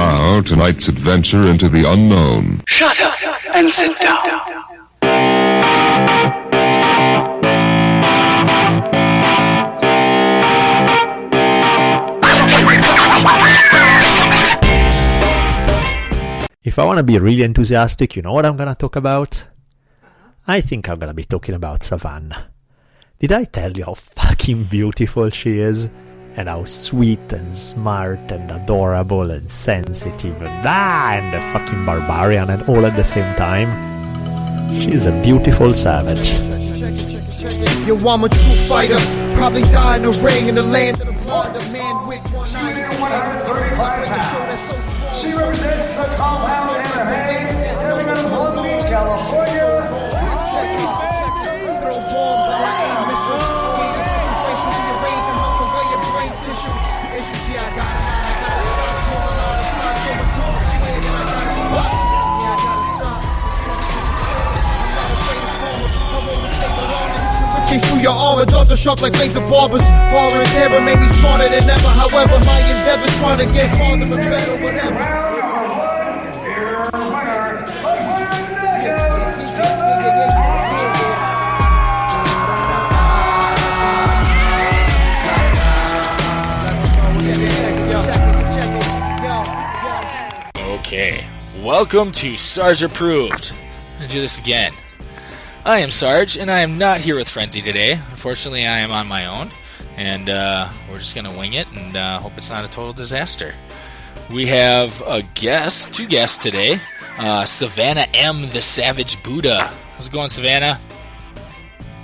now, tonight's adventure into the unknown. Shut up and sit down. If I want to be really enthusiastic, you know what I'm going to talk about? I think I'm going to be talking about Savannah. Did I tell you how fucking beautiful she is? And how sweet and smart and adorable and sensitive and a fucking barbarian and all at the same time? She's a beautiful savage. Yo, I'm a true fighter. Probably die in the ring in the land of the blood. The man with 135 pounds. She represents the compound MMA, hailing out of Long Beach, California. Through your armor, doors are sharp like laser barbers. Horror and terror made me smarter than ever. However, my endeavor trying to get farther and better, whatever. Okay, welcome to Sarge Approved. I'm gonna do this again. I am Sarge, and I am not here with Frenzy today. Unfortunately, I am on my own, and we're just going to wing it and hope it's not a total disaster. We have two guests today. Savannah Em, the Savage Buddha. How's it going, Savannah?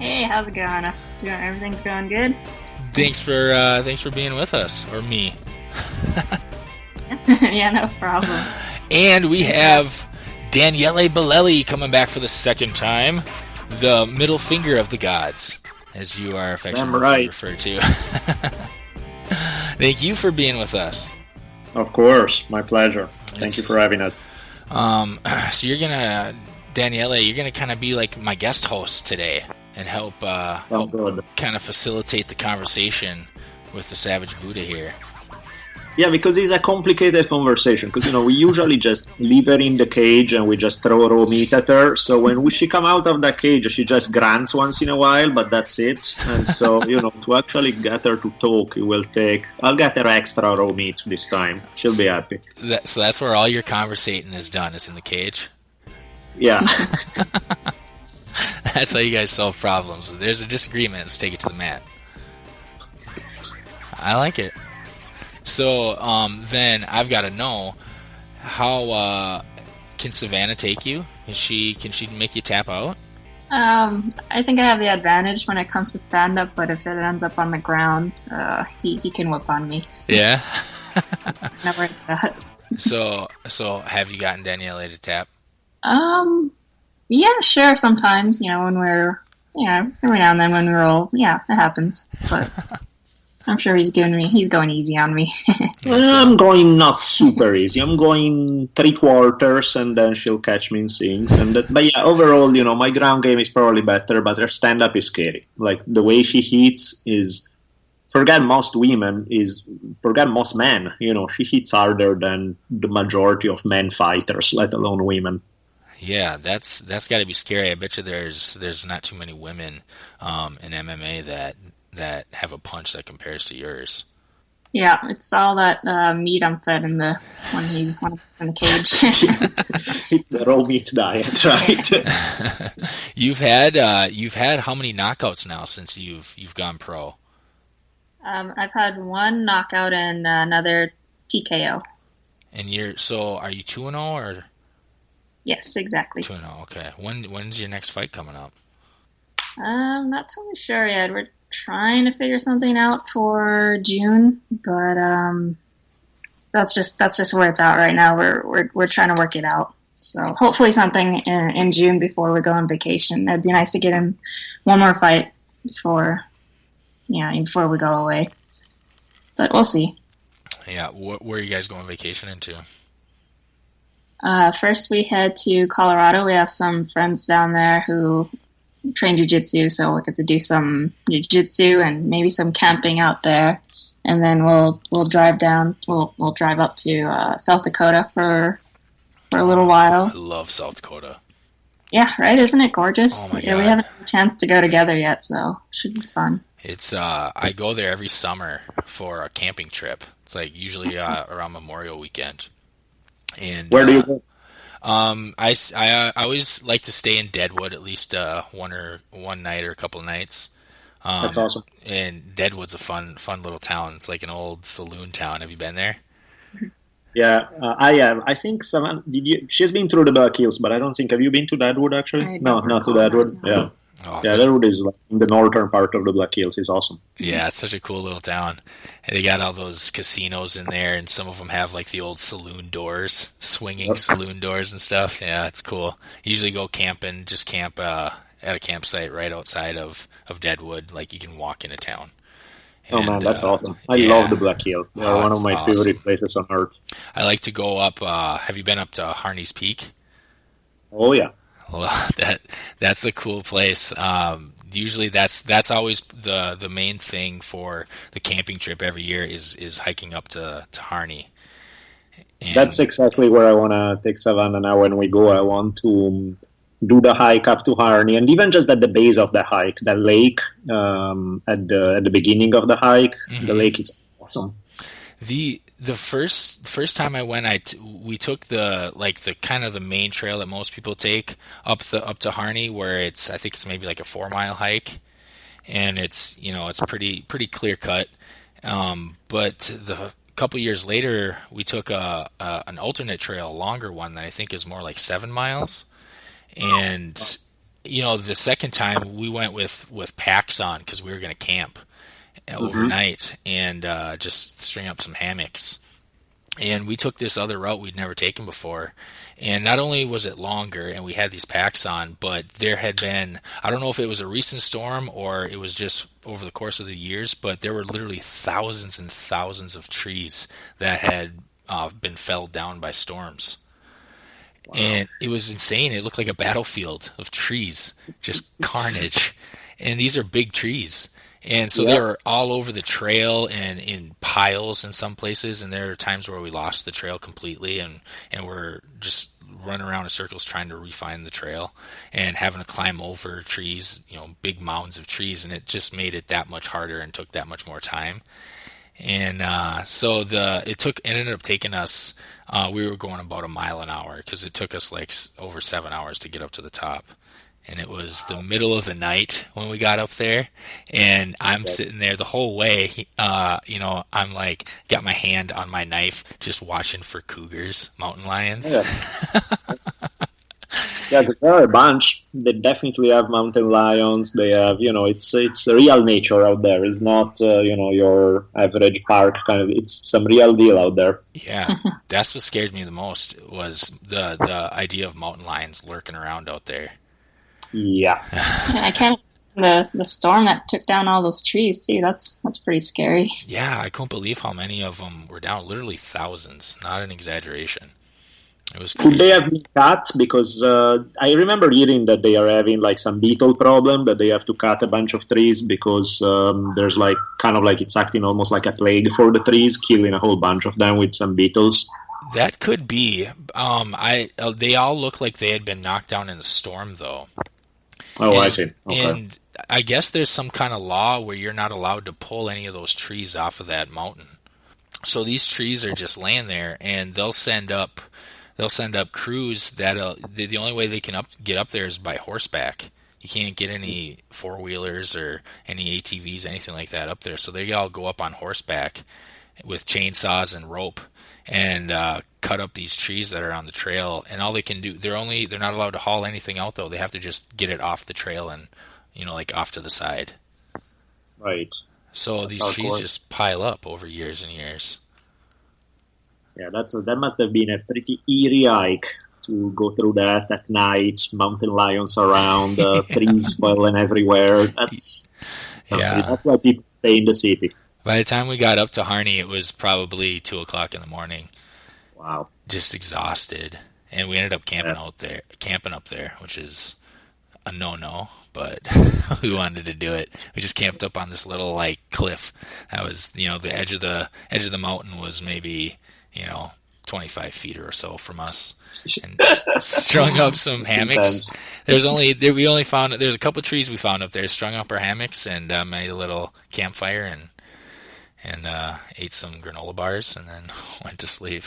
Hey, how's it going? Everything's going good? Thanks for being with us, or me. Yeah, no problem. And we have Daniele Bolelli coming back for the second time. The middle finger of the gods, as you are affectionately referred to. Thank you for being with us. Of course, my pleasure. Thank you for having us. So Daniele, you're gonna kind of be like my guest host today and help kind of facilitate the conversation with the Savage Buddha here. Yeah, because it's a complicated conversation. Because, we usually just leave her in the cage and we just throw raw meat at her. So when she come out of the cage, she just grunts once in a while, but that's it. And so, to actually get her to talk, I'll get her extra raw meat this time. She'll be happy. So that's where all your conversating is done, is in the cage? Yeah. That's how you guys solve problems. If there's a disagreement, let's take it to the mat. I like it. So, then I've got to know, how can Savannah take you? Can she make you tap out? I think I have the advantage when it comes to stand-up, but if it ends up on the ground, he can whip on me. Yeah? Never that. So have you gotten Daniele to tap? Yeah, sure, sometimes, when we're, every now and then when we roll, yeah, it happens, but... I'm sure he's going easy on me. I'm going not super easy. I'm going 3/4, and then she'll catch me in things. But yeah, overall, my ground game is probably better, but her stand-up is scary. Like, the way she hits is... Forget most men. She hits harder than the majority of men fighters, let alone women. Yeah, that's got to be scary. I bet you there's not too many women in MMA that have a punch that compares to yours. Yeah, it's all that meat I'm fed when he's in the cage. It's the raw meat diet, right? You've had how many knockouts now since you've gone pro? I've had one knockout and another TKO. And are you 2-0 or? Yes, exactly. 2-0. Okay. When's your next fight coming up? I'm not totally sure yet. We're trying to figure something out for June, but that's just where it's at right now. We're trying to work it out. So hopefully something in June before we go on vacation. It'd be nice to get in one more fight before we go away. But we'll see. Yeah, where are you guys going vacation into? First we head to Colorado. We have some friends down there who train jiu-jitsu, so we get to do some jiu-jitsu and maybe some camping out there. and then we'll drive down. We'll drive up to South Dakota for a little while. I love South Dakota. Yeah, right? Isn't it gorgeous? Oh my Yeah, we God. haven't had a chance to go together yet, so should be fun. It's I go there every summer for a camping trip. It's like usually around Memorial Weekend. And Where do you go? I always like to stay in Deadwood at least one night or a couple of nights. That's awesome. And Deadwood's a fun little town. It's like an old saloon town. Have you been there? Yeah, I have. I think Savannah, she's been through the Black Hills, but I don't think, have you been to Deadwood actually? No, not to Deadwood. Yeah. Oh, Yeah, Deadwood is like in the northern part of the Black Hills. Is awesome. Yeah, it's such a cool little town. And they got all those casinos in there, and some of them have like the old saloon doors, swinging saloon doors and stuff. Yeah, it's cool. Usually go camping, just camp at a campsite right outside of Deadwood. Like you can walk into town. Oh And, man, that's awesome. I yeah. love the Black Hills. They're one of it's my awesome. favorite places on earth. I like to go up. Have you been up to Harney's Peak? Oh yeah. Well, that's a cool place. Usually that's always the main thing for the camping trip every year is hiking up to Harney. And That's exactly where I want to take Savannah now when we go. I want to do the hike up to Harney, and even just at the base of the hike, the lake at the beginning of the hike, the lake is awesome. The first time I went, we took the kind of the main trail that most people take up to Harney, where I think it's maybe like a 4-mile hike, and it's pretty clear cut. But the couple years later, we took an alternate trail, a longer one that I think is more like 7 miles, and the second time we went with packs on because we were going to camp overnight and just string up some hammocks. And we took this other route we'd never taken before. And not only was it longer and we had these packs on, but there had been, I don't know if it was a recent storm or it was just over the course of the years, but there were literally thousands and thousands of trees that had been felled down by storms. Wow. And it was insane. It looked like a battlefield of trees, just carnage. And these are big trees. And so they were all over the trail and in piles in some places, and there are times where we lost the trail completely and we're just running around in circles trying to refine the trail and having to climb over trees, big mounds of trees, and it just made it that much harder and took that much more time. And so it ended up taking us, we were going about a mile an hour because it took us like over 7 hours to get up to the top. And it was the middle of the night when we got up there, and I'm sitting there the whole way. I'm like, got my hand on my knife, just watching for cougars, mountain lions. Yeah, there are a bunch. They definitely have mountain lions. They have, it's real nature out there. It's not, your average park kind of. It's some real deal out there. Yeah, that's what scared me the most was the idea of mountain lions lurking around out there. Yeah. I can't. The storm that took down all those trees too. That's pretty scary. Yeah, I couldn't believe how many of them were down. Literally thousands. Not an exaggeration. It was crazy. Could they have been cut? Because I remember hearing that they are having like some beetle problem, that they have to cut a bunch of trees because there's like kind of like it's acting almost like a plague for the trees, killing a whole bunch of them with some beetles. That could be. They all look like they had been knocked down in a storm, though. Oh, I see. Okay. And I guess there's some kind of law where you're not allowed to pull any of those trees off of that mountain. So these trees are just laying there, and they'll send up crews that the only way they can get up there is by horseback. You can't get any 4-wheelers or any ATVs, anything like that up there. So they all go up on horseback with chainsaws and rope and cut up these trees that are on the trail. And all they can do, they're not allowed to haul anything out, though. They have to just get it off the trail and like off to the side. Right. So these trees just pile up over years and years. Yeah, that must have been a pretty eerie hike to go through that at night. Mountain lions around, trees falling everywhere. That's why people stay in the city. By the time we got up to Harney, it was probably 2:00 in the morning. Wow. Just exhausted. And we ended up camping up there, which is a no-no, but we wanted to do it. We just camped up on this little like cliff. That was, the edge of the mountain was maybe, 25 feet or so from us, and strung up some hammocks. There's a couple of trees we found up there, strung up our hammocks, and made a little campfire and ate some granola bars, and then went to sleep.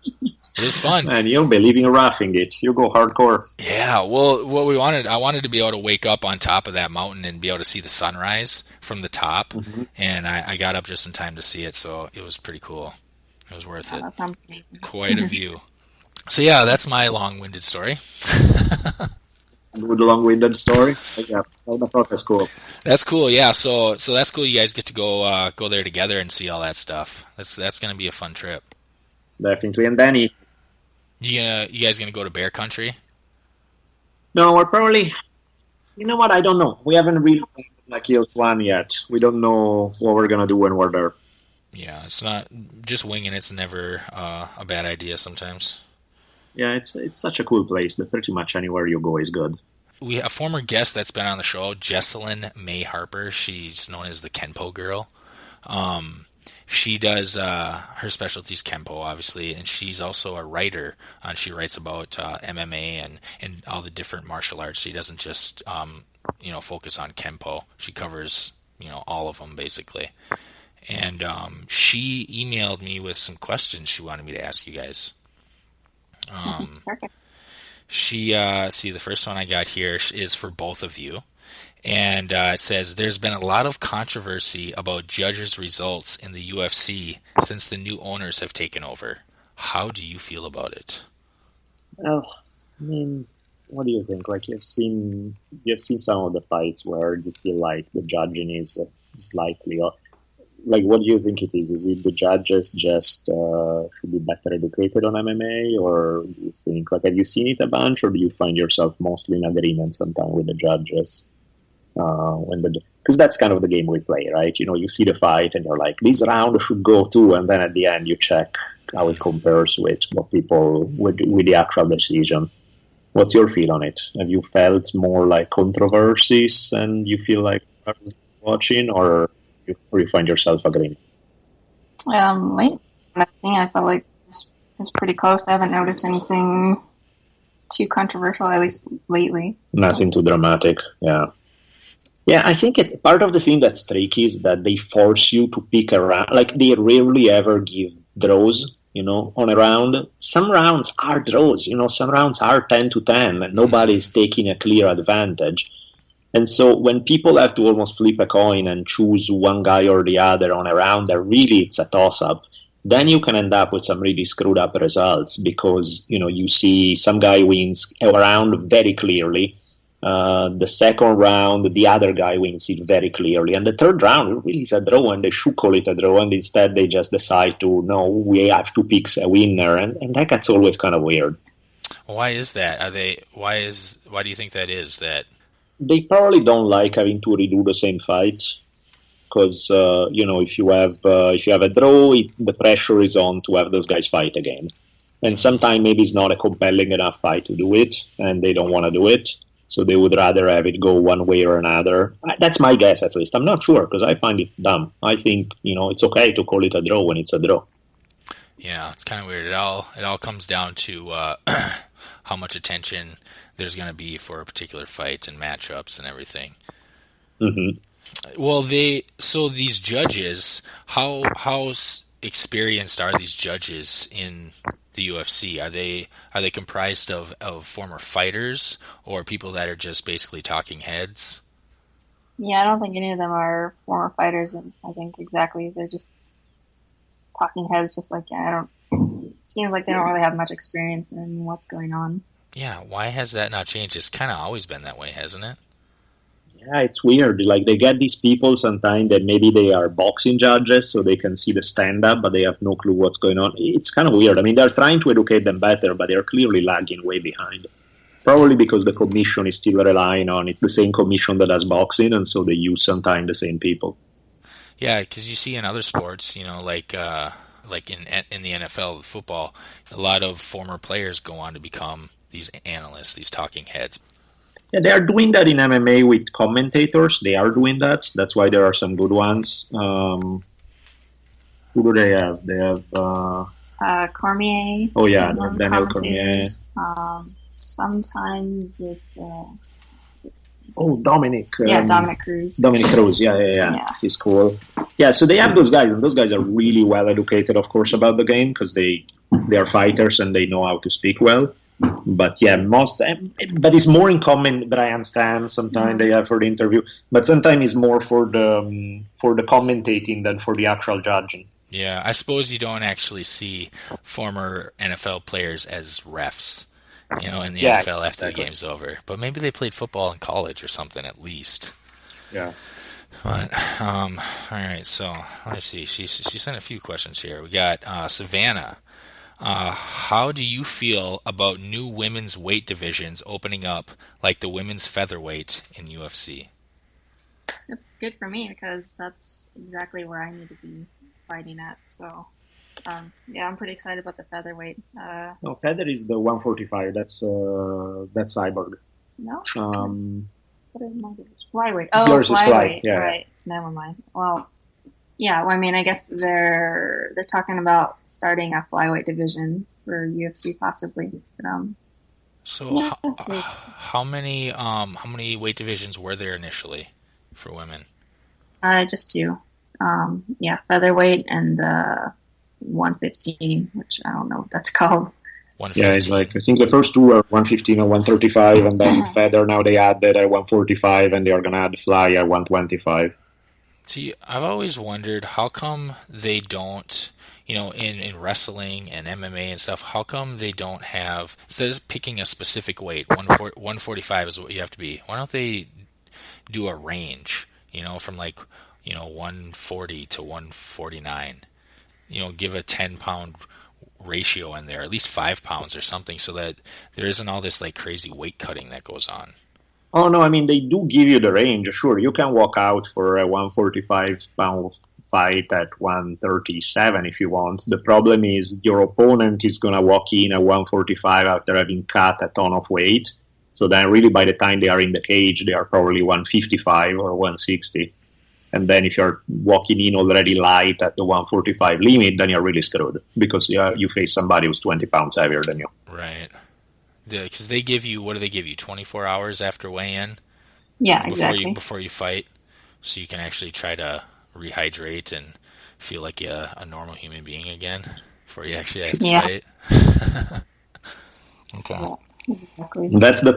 It was fun. Man, you'll be leaving roughing it. You go hardcore. Yeah, well, I wanted to be able to wake up on top of that mountain and be able to see the sunrise from the top, and I got up just in time to see it, so it was pretty cool. It was worth it. That sounds amazing. Quite a view. So yeah, that's my long-winded story. Good long-winded story. Yeah, that's cool. That's cool. Yeah, so that's cool. You guys get to go there together and see all that stuff. That's going to be a fun trip. Definitely. And Danny, you guys gonna go to bear country? No, we're probably. You know what? I don't know. We haven't really killed one yet. We don't know what we're gonna do when we're there. Yeah, it's not just winging. It's never a bad idea sometimes. Yeah, it's such a cool place that pretty much anywhere you go is good. We have a former guest that's been on the show, Jesselyn May Harper. She's known as the Kenpo Girl. She does her specialty is Kenpo, obviously, and she's also a writer. She writes about MMA and all the different martial arts. She doesn't just focus on Kenpo. She covers all of them basically. And she emailed me with some questions she wanted me to ask you guys. Perfect. She the first one I got here is for both of you. And it says, there's been a lot of controversy about judges' results in the UFC since the new owners have taken over. How do you feel about it? Well, I mean, what do you think? Like, you've seen some of the fights where you feel like the judging is slightly off. Like, what do you think it is? Is it the judges just should be better educated on MMA, or do you think, like, have you seen it a bunch, or do you find yourself mostly in agreement sometimes with the judges? Because that's kind of the game we play, right? You see the fight and you're like, this round should go too, and then at the end you check how it compares with what people with the actual decision. What's your feel on it? Have you felt more like controversies and you feel like watching, or you find yourself agreeing? Late I felt like it's pretty close. I haven't noticed anything too controversial, at least lately. Nothing too dramatic, yeah. Yeah, I think part of the thing that's tricky is that they force you to pick a round. Like, they rarely ever give draws, on a round. Some rounds are draws, some rounds are 10-10, and nobody's taking a clear advantage. And so when people have to almost flip a coin and choose one guy or the other on a round that really it's a toss-up, then you can end up with some really screwed up results because, you see some guy wins a round very clearly. The second round, the other guy wins it very clearly. And the third round, it really is a draw, and they should call it a draw. And instead, they just decide to, no, we have to pick a winner. And that gets always kind of weird. Why is that? Why do you think that is? That they probably don't like having to redo the same fight. Because, if you have a draw, the pressure is on to have those guys fight again. And sometimes maybe it's not a compelling enough fight to do it, and they don't want to do it. So they would rather have it go one way or another. That's my guess, at least. I'm not sure, because I find it dumb. I think, it's okay to call it a draw when it's a draw. Yeah, it's kind of weird. It all comes down to how much attention there's going to be for a particular fight and matchups and everything. Mm-hmm. Well, these judges, how experienced are these judges in the UFC? Are they comprised of former fighters or people that are just basically talking heads? Yeah, I don't think any of them are former fighters. I think exactly they're just talking heads. Just like it seems like they don't really have much experience in what's going on. Yeah, why has that not changed? It's kind of always been that way, hasn't it? Yeah, it's weird. Like, they get these people sometimes that maybe they are boxing judges, so they can see the stand-up, but they have no clue what's going on. It's kind of weird. I mean, they're trying to educate them better, but they're clearly lagging way behind. Probably because the commission is still relying on, it's the same commission that does boxing, and so they use sometimes the same people. Yeah, because you see in other sports, like in the NFL, football, a lot of former players go on to become these analysts, these talking heads. Yeah, they are doing that in MMA with commentators. They are doing that. That's why there are some good ones. Who do they have? They have Cormier. oh yeah, Daniel Cormier. Sometimes it's Dominic. Dominic Cruz. Dominic Cruz, yeah. He's cool. Yeah, so they have those guys, and those guys are really well educated, of course, about the game because they are fighters and they know how to speak well. But yeah, but it's more in comment. Brian stands sometimes they have for the interview, but sometimes it's more for the commentating than for the actual judging. Yeah, I suppose you don't actually see former NFL players as refs, in the NFL after the game's over. But maybe they played football in college or something at least. Yeah. But all right, so let's see. She sent a few questions here. We got Savannah. How do you feel about new women's weight divisions opening up, like the women's featherweight in UFC? It's good for me because that's exactly where I need to be fighting at. So, I'm pretty excited about the featherweight. No, feather is the 145. That's Cyborg. No. What is my division? Flyweight. Oh, yours flyweight. Is fly. Yeah. Right. Never mind. Well. Yeah, I mean, I guess they're talking about starting a flyweight division for UFC possibly. But, so how many weight divisions were there initially for women? Just two. Featherweight and 115, which I don't know what that's called. 115. Yeah, it's like I think the first two are 115 or 135, and then feather now they added at 145, and they are gonna add fly at 125. See, I've always wondered how come they don't, in wrestling and MMA and stuff, how come they don't have, instead of picking a specific weight, 145 is what you have to be, why don't they do a range, from 140 to 149, give a 10-pound ratio in there, at least 5 pounds or something, so that there isn't all this crazy weight cutting that goes on. Oh, no, I mean, they do give you the range. Sure, you can walk out for a 145-pound fight at 137 if you want. The problem is your opponent is going to walk in at 145 after having cut a ton of weight. So then really by the time they are in the cage, they are probably 155 or 160. And then if you're walking in already light at the 145 limit, then you're really screwed because you face somebody who's 20 pounds heavier than you. Right. Because they give you, what do they give you, 24 hours after weigh-in? Yeah, exactly. Before you fight, so you can actually try to rehydrate and feel like a normal human being again before you actually have to fight. Okay. Yeah, exactly. That's the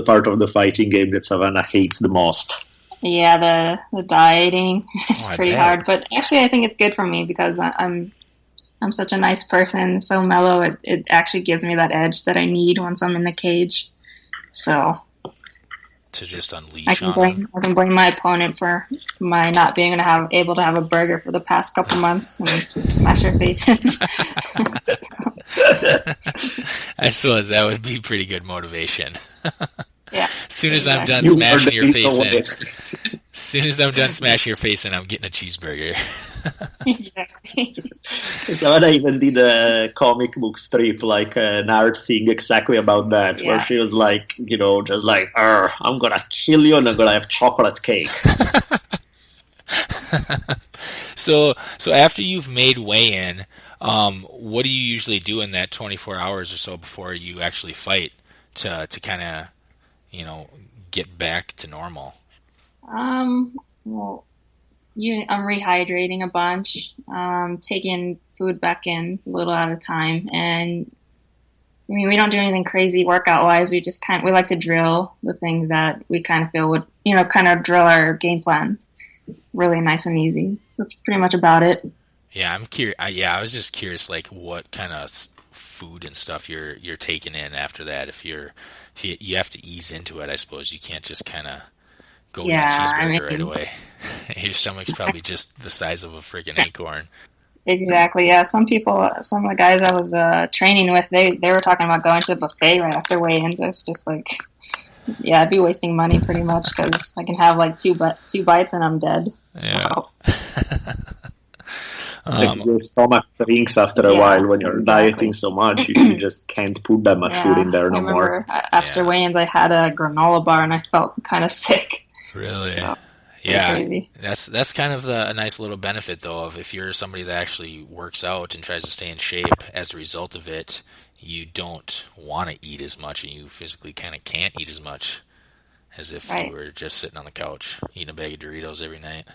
part of the fighting game that Savannah hates the most. Yeah, the dieting is pretty hard, but actually I think it's good for me because I'm such a nice person, so mellow. It actually gives me that edge that I need once I'm in the cage. So to just unleash I can blame my opponent for my not being able to have a burger for the past couple months and just smash your face in. I suppose that would be pretty good motivation. Yeah. As soon as I'm done smashing your face in, I'm getting a cheeseburger. Exactly. Savannah even did a comic book strip, like an art thing exactly about that, where she was like, just like, I'm gonna kill you and I'm gonna have chocolate cake. So after you've made weigh-in, what do you usually do in that 24 hours or so before you actually fight to kind of, get back to normal? Well, usually I'm rehydrating a bunch, taking food back in a little at a time, and I mean, we don't do anything crazy workout-wise. We just we like to drill the things that we kind of feel would, kind of drill our game plan really nice and easy. That's pretty much about it. Yeah, I'm curious. I was just curious, like what kind of food and stuff you're taking in after that. If you have to ease into it, I suppose you can't just kind of go eat a cheeseburger right away. Your stomach's probably just the size of a freaking acorn. Exactly. Yeah. Some of the guys I was training with, they were talking about going to a buffet right after weigh-ins. It's just like, yeah, I'd be wasting money pretty much because I can have like two bites and I'm dead. Yeah. So. Like your stomach shrinks after a while when you're dieting so much. You just can't put that much food in there no more. After weigh-ins, I had a granola bar and I felt kind of sick. Really? So, yeah. Crazy. That's kind of a nice little benefit, though, of if you're somebody that actually works out and tries to stay in shape as a result of it, you don't want to eat as much and you physically kind of can't eat as much as if you were just sitting on the couch eating a bag of Doritos every night.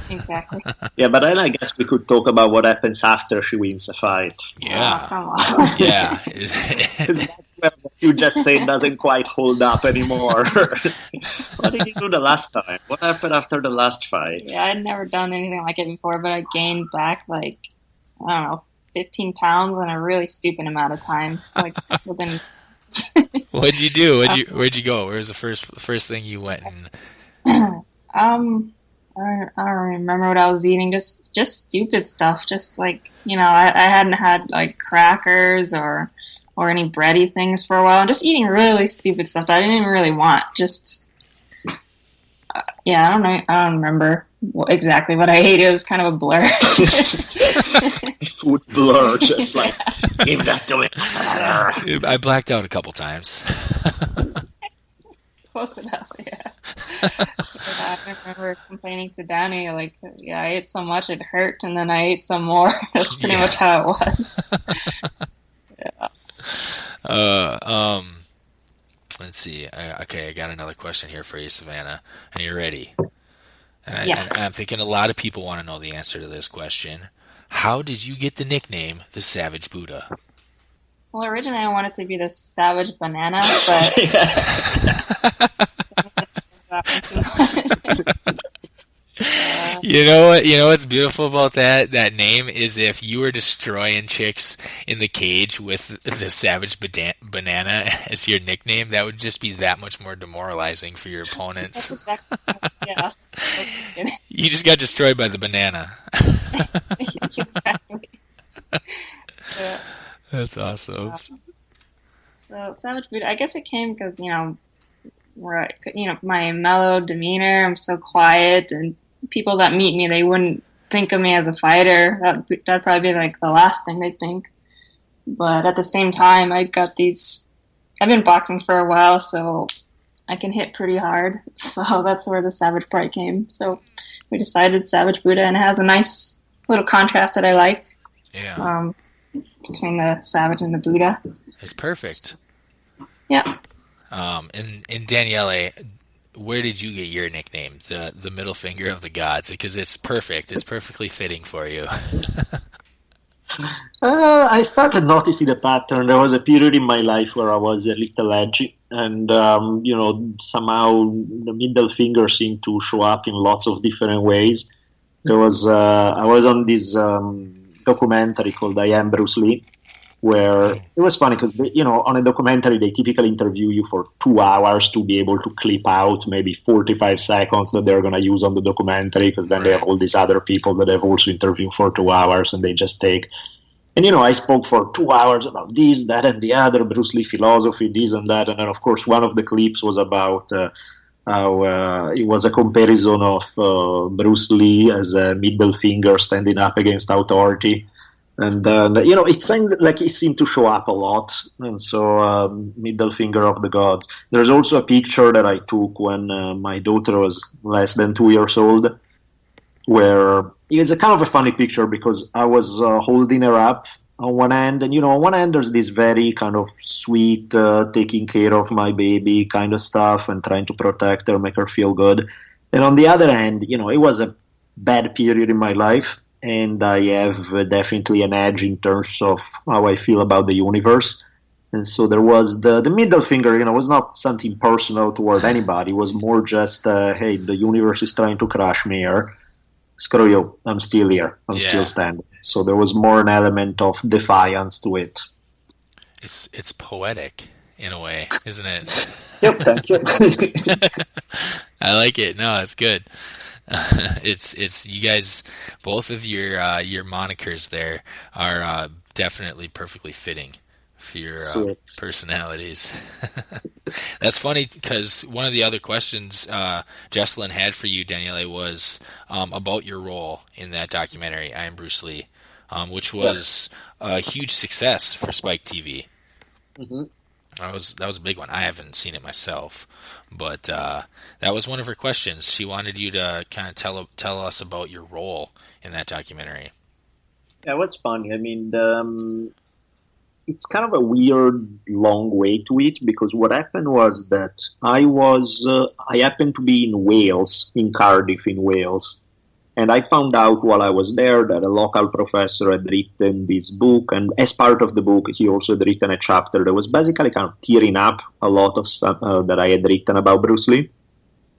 Exactly. Yeah, but then I guess we could talk about what happens after she wins a fight. Yeah. Oh, come on. Yeah. Because what you just said doesn't quite hold up anymore. What did you do the last time? What happened after the last fight? Yeah, I'd never done anything like it before, but I gained back, like, I don't know, 15 pounds in a really stupid amount of time. Like, within... What'd you do? Where'd you go? Where was the first thing you went and... I don't remember what I was eating. Just stupid stuff. Just like, I hadn't had like crackers or any bready things for a while. I'm just eating really stupid stuff that I didn't even really want. Just, I don't know. I don't remember exactly what I ate. It was kind of a blur. Food blur, just like, give that to me. I blacked out a couple times. Close enough, yeah. I remember complaining to Danny, like, I ate so much it hurt, and then I ate some more. That's pretty much how it was. Let's see. I got another question here for you, Savannah. Are you ready? And I'm thinking a lot of people want to know the answer to this question. How did you get the nickname the Savage Buddha? Well, originally I wanted to be the Savage Banana, but... You know what's beautiful about that name is if you were destroying chicks in the cage with the Savage Banana as your nickname, that would just be that much more demoralizing for your opponents. Yeah. You just got destroyed by the banana. Exactly. Yeah. That's awesome. So Savage Buddha, I guess it came because, my mellow demeanor, I'm so quiet, and people that meet me, they wouldn't think of me as a fighter. That'd probably be like the last thing they'd think. But at the same time, I've been boxing for a while, so I can hit pretty hard. So that's where the Savage part came. So we decided Savage Buddha, and it has a nice little contrast that I like. Yeah. Between the Savage and the Buddha. It's perfect. Yeah. And Daniele, where did you get your nickname, the middle finger of the gods? Because it's perfect. It's perfectly fitting for you. I started noticing the pattern. There was a period in my life where I was a little edgy, and somehow the middle finger seemed to show up in lots of different ways. I was on this documentary called I Am Bruce Lee, where it was funny because, on a documentary, they typically interview you for 2 hours to be able to clip out maybe 45 seconds that they're going to use on the documentary, because then they have all these other people that have also interviewed for 2 hours, and they just take... And, I spoke for 2 hours about this, that, and the other, Bruce Lee philosophy, this and that, and then, of course, one of the clips was about... how it was a comparison of Bruce Lee as a middle finger standing up against authority. And, it seemed to show up a lot. And so, middle finger of the gods. There's also a picture that I took when my daughter was less than 2 years old, where it's a kind of a funny picture because I was holding her up on one hand. And, on one hand, there's this very kind of sweet, taking care of my baby kind of stuff and trying to protect her, make her feel good. And on the other hand, it was a bad period in my life. And I have definitely an edge in terms of how I feel about the universe. And so there was the middle finger, was not something personal toward anybody. It was more just, hey, the universe is trying to crush me here. Screw you, I'm still here. I'm still standing. So there was more an element of defiance to it. It's poetic in a way, isn't it? Yep, thank you. I like it. No, it's good. It's you guys, both of your monikers there are definitely perfectly fitting for your Sweet. personalities. That's funny because one of the other questions Jesselyn had for you, Daniele, was about your role in that documentary, I Am Bruce Lee, which was a huge success for Spike TV. Mm-hmm. That was a big one. I haven't seen it myself, but that was one of her questions. She wanted you to kind of tell us about your role in that documentary. Yeah, it was funny. I mean, it's kind of a weird, long way to it, because what happened was that I happened to be in Wales, in Cardiff, in Wales, and I found out while I was there that a local professor had written this book, and as part of the book, he also had written a chapter that was basically kind of tearing up a lot of stuff that I had written about Bruce Lee.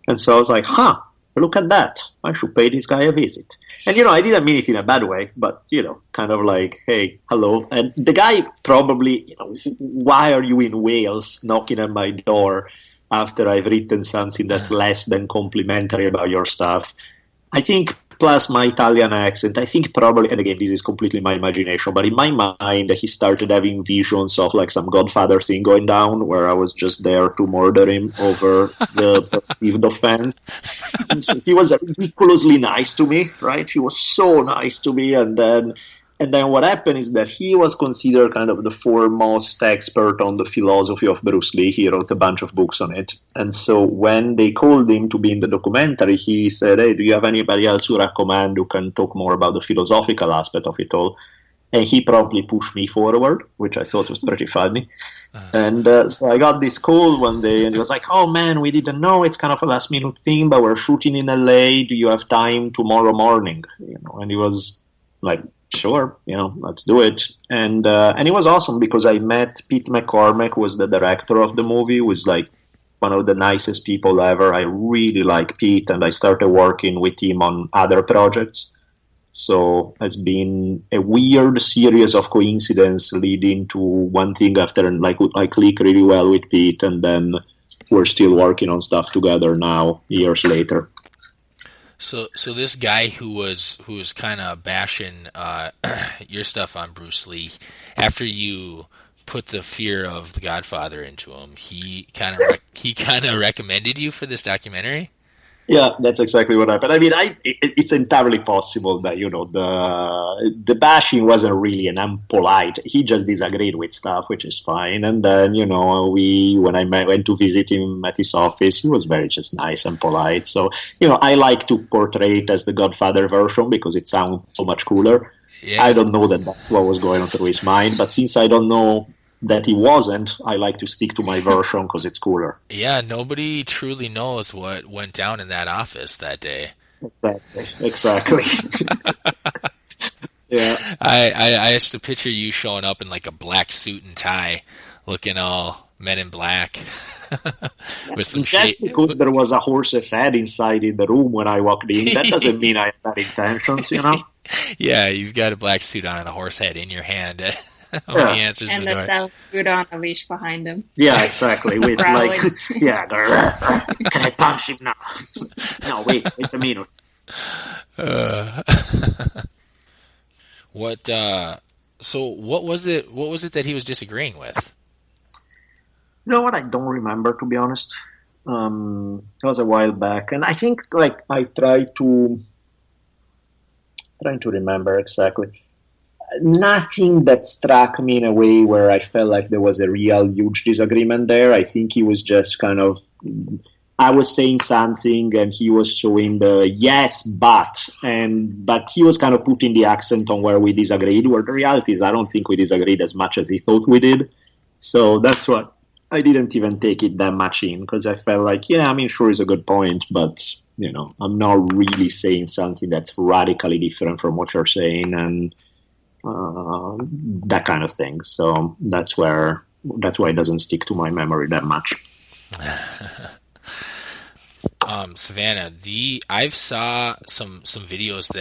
And so I was like, look at that. I should pay this guy a visit. And, I didn't mean it in a bad way, but, kind of like, hey, hello. And the guy probably, why are you in Wales knocking at my door after I've written something that's less than complimentary about your stuff? I think, plus my Italian accent, I think probably, and again, this is completely my imagination, but in my mind, he started having visions of like some Godfather thing going down where I was just there to murder him over the perceived offense. And so he was ridiculously nice to me, right? He was so nice to me. And then what happened is that he was considered kind of the foremost expert on the philosophy of Bruce Lee. He wrote a bunch of books on it. And so when they called him to be in the documentary, he said, hey, do you have anybody else you recommend who can talk more about the philosophical aspect of it all? And he promptly pushed me forward, which I thought was pretty funny. And so I got this call one day, and he was like, oh, man, we didn't know. It's kind of a last-minute thing, but we're shooting in L.A. Do you have time tomorrow morning? And he was like, sure, let's do it. And it was awesome because I met Pete McCormack, who was the director of the movie, who was like one of the nicest people ever. I really like Pete, and I started working with him on other projects. So it's been a weird series of coincidences leading to one thing after, and like I click really well with Pete, and then we're still working on stuff together now, years later. So this guy who was kind of bashing your stuff on Bruce Lee, after you put the fear of the Godfather into him, he kind of recommended you for this documentary? Yeah, that's exactly what happened. I mean, it's entirely possible that, the bashing wasn't really an unpolite. He just disagreed with stuff, which is fine. And then, when I went to visit him at his office, he was very just nice and polite. So, I like to portray it as the Godfather version because it sounds so much cooler. Yeah. I don't know that's what was going on through his mind, but since I don't know that he wasn't, I like to stick to my version because it's cooler. Yeah, nobody truly knows what went down in that office that day. Exactly. Yeah. I used to picture you showing up in like a black suit and tie, looking all Men in Black. With some just because there was a horse's head inside in the room when I walked in, that doesn't mean I have bad intentions, Yeah, you've got a black suit on and a horse head in your hand. When he answers and the door. the South Food on a leash behind him. Yeah, exactly. With like, can I punch him now? No, wait a minute. So what was it that he was disagreeing with? You know what? I don't remember, to be honest. It was a while back, and I think like I trying to remember exactly. Nothing that struck me in a way where I felt like there was a real huge disagreement there. I think he was just kind of, I was saying something and he was showing the yes, but he was kind of putting the accent on where we disagreed, where the reality is I don't think we disagreed as much as he thought we did. So that's what I didn't even take it that much in, because I felt like, sure, it's a good point, but, I'm not really saying something that's radically different from what you're saying, and that kind of thing. So that's why it doesn't stick to my memory that much. Savannah, I've saw some videos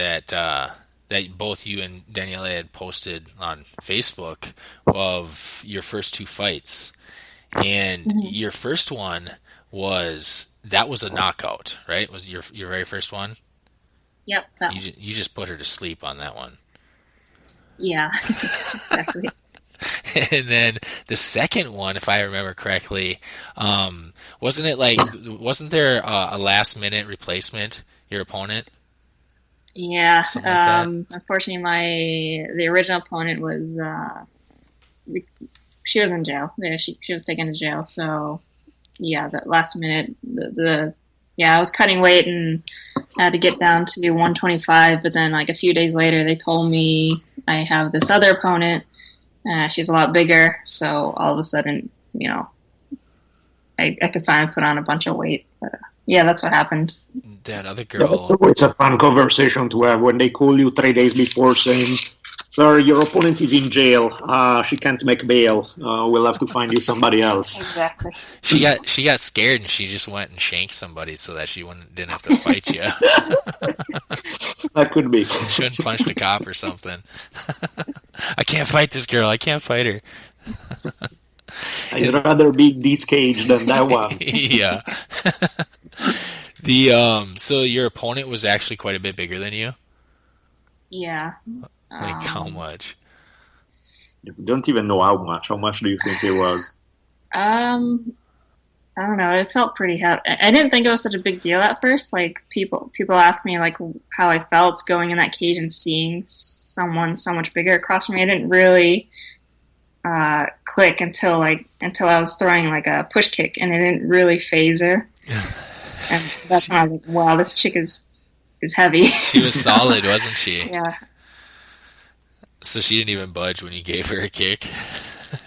that both you and Daniele had posted on Facebook of your first two fights, and your first one was a knockout, right? Was your very first one? Yep. You just put her to sleep on that one. Yeah, exactly. And then the second one, if I remember correctly, wasn't there a last minute replacement, your opponent? Yeah. Something like that? Unfortunately, the original opponent was, she was in jail. Yeah, she was taken to jail. So yeah, the last minute, I was cutting weight and had to get down to 125. But then like a few days later, they told me I have this other opponent. She's a lot bigger. So all of a sudden, I could finally put on a bunch of weight. But, yeah, that's what happened. That other girl. It's always a fun conversation to have when they call you 3 days before saying, "Sir, your opponent is in jail. She can't make bail. We'll have to find you somebody else." Exactly. She got scared and she just went and shanked somebody so that she didn't have to fight you. That could be. Shouldn't punch the cop or something. I can't fight this girl. I can't fight her. I'd rather be this cage than that one. Yeah. So your opponent was actually quite a bit bigger than you? Yeah. Like how much? You don't even know how much. How much do you think it was? I don't know. It felt pretty heavy. I didn't think it was such a big deal at first. Like people asked me like how I felt going in that cage and seeing someone so much bigger across from me. I didn't really click until I was throwing like a push kick, and it didn't really phase her. And that's when I was like, "Wow, this chick is heavy." She was solid, wasn't she? Yeah. So she didn't even budge when you gave her a kick.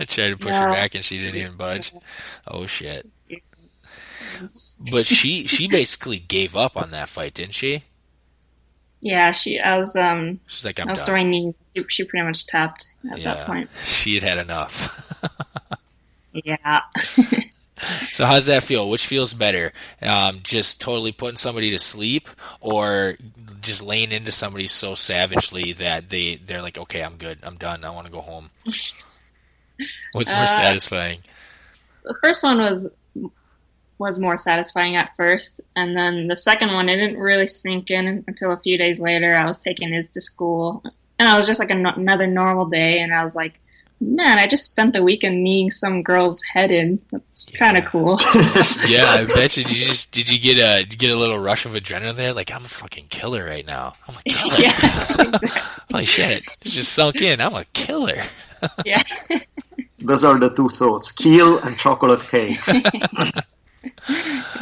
I tried to push her back, and she didn't even budge. Oh shit! But she basically gave up on that fight, didn't she? Yeah, she's like, I was throwing knees. She pretty much tapped at that point. She had enough. Yeah. So how does that feel? Which feels better? Just totally putting somebody to sleep, or just laying into somebody so savagely that they're like, okay, I'm good, I'm done, I want to go home? What's more satisfying? The first one was more satisfying at first, and then the second one, it didn't really sink in until a few days later. I was taking Iz to school, and I was just like another normal day, and I was like, man, I just spent the weekend kneeing some girl's head in. That's kind of cool. Yeah, I bet you. Did you get a little rush of adrenaline there? Like, I'm a fucking killer right now. I'm a killer. Yeah, exactly. Holy shit. It just sunk in. I'm a killer. Yeah. Those are the two thoughts: kill and chocolate cake.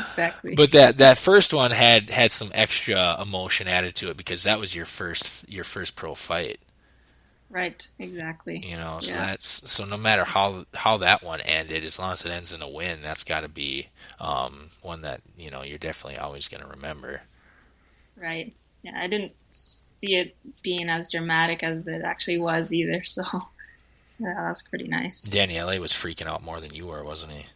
Exactly. But that first one had some extra emotion added to it because that was your first pro fight. Right, exactly. So no matter how that one ended, as long as it ends in a win, that's got to be one that you're definitely always going to remember. Right. Yeah, I didn't see it being as dramatic as it actually was either. So yeah, that was pretty nice. Daniele was freaking out more than you were, wasn't he?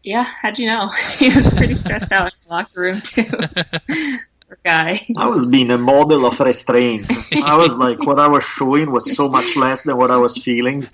Yeah, how'd you know? He was pretty stressed out in the locker room too. Poor guy. I was being a model of restraint. I was like, what I was showing was so much less than what I was feeling.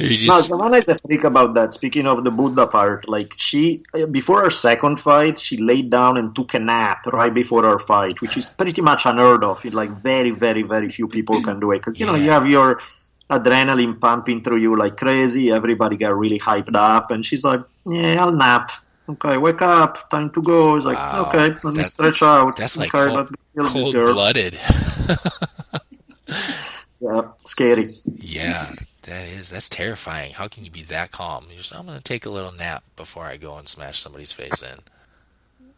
No, Savannah is a freak about that. Speaking of the Buddha part, like she, before her second fight, she laid down and took a nap right before her fight, which is pretty much unheard of. It, like very, very, very few people can do it because you have your adrenaline pumping through you like crazy. Everybody got really hyped up, and she's like, "Yeah, I'll nap. Okay, wake up, time to go." It's like, okay, let me stretch out. That's like okay, let's kill this girl. Cold-blooded. Yeah, scary. Yeah, that's terrifying. How can you be that calm? I'm going to take a little nap before I go and smash somebody's face in.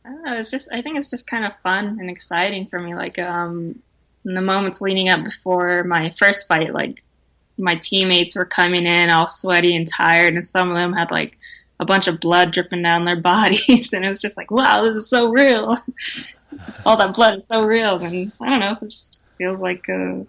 I don't know. I think it's just kind of fun and exciting for me. Like, in the moments leading up before my first fight, like, my teammates were coming in all sweaty and tired, and some of them had, like, a bunch of blood dripping down their bodies, and it was just like, wow, this is so real. All that blood is so real, and I don't know, it just feels like fun.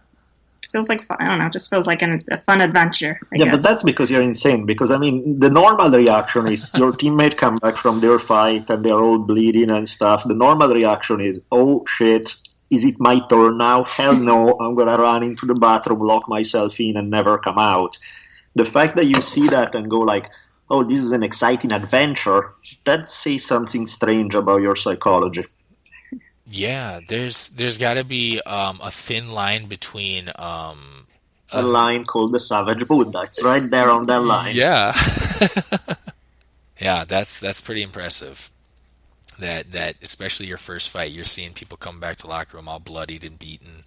I don't know, it just feels like a fun adventure, I guess. But that's because you're insane, because, I mean, the normal reaction is your teammate come back from their fight, and they're all bleeding and stuff. The normal reaction is, oh, shit, is it my turn now? Hell no, I'm going to run into the bathroom, lock myself in, and never come out. The fact that you see that and go like, oh, this is an exciting adventure, that says something strange about your psychology. Yeah, there's got to be a thin line between a line called the Savage Buddha. It's right there on that line. Yeah. Yeah, that's pretty impressive. That especially your first fight, you're seeing people come back to the locker room all bloodied and beaten,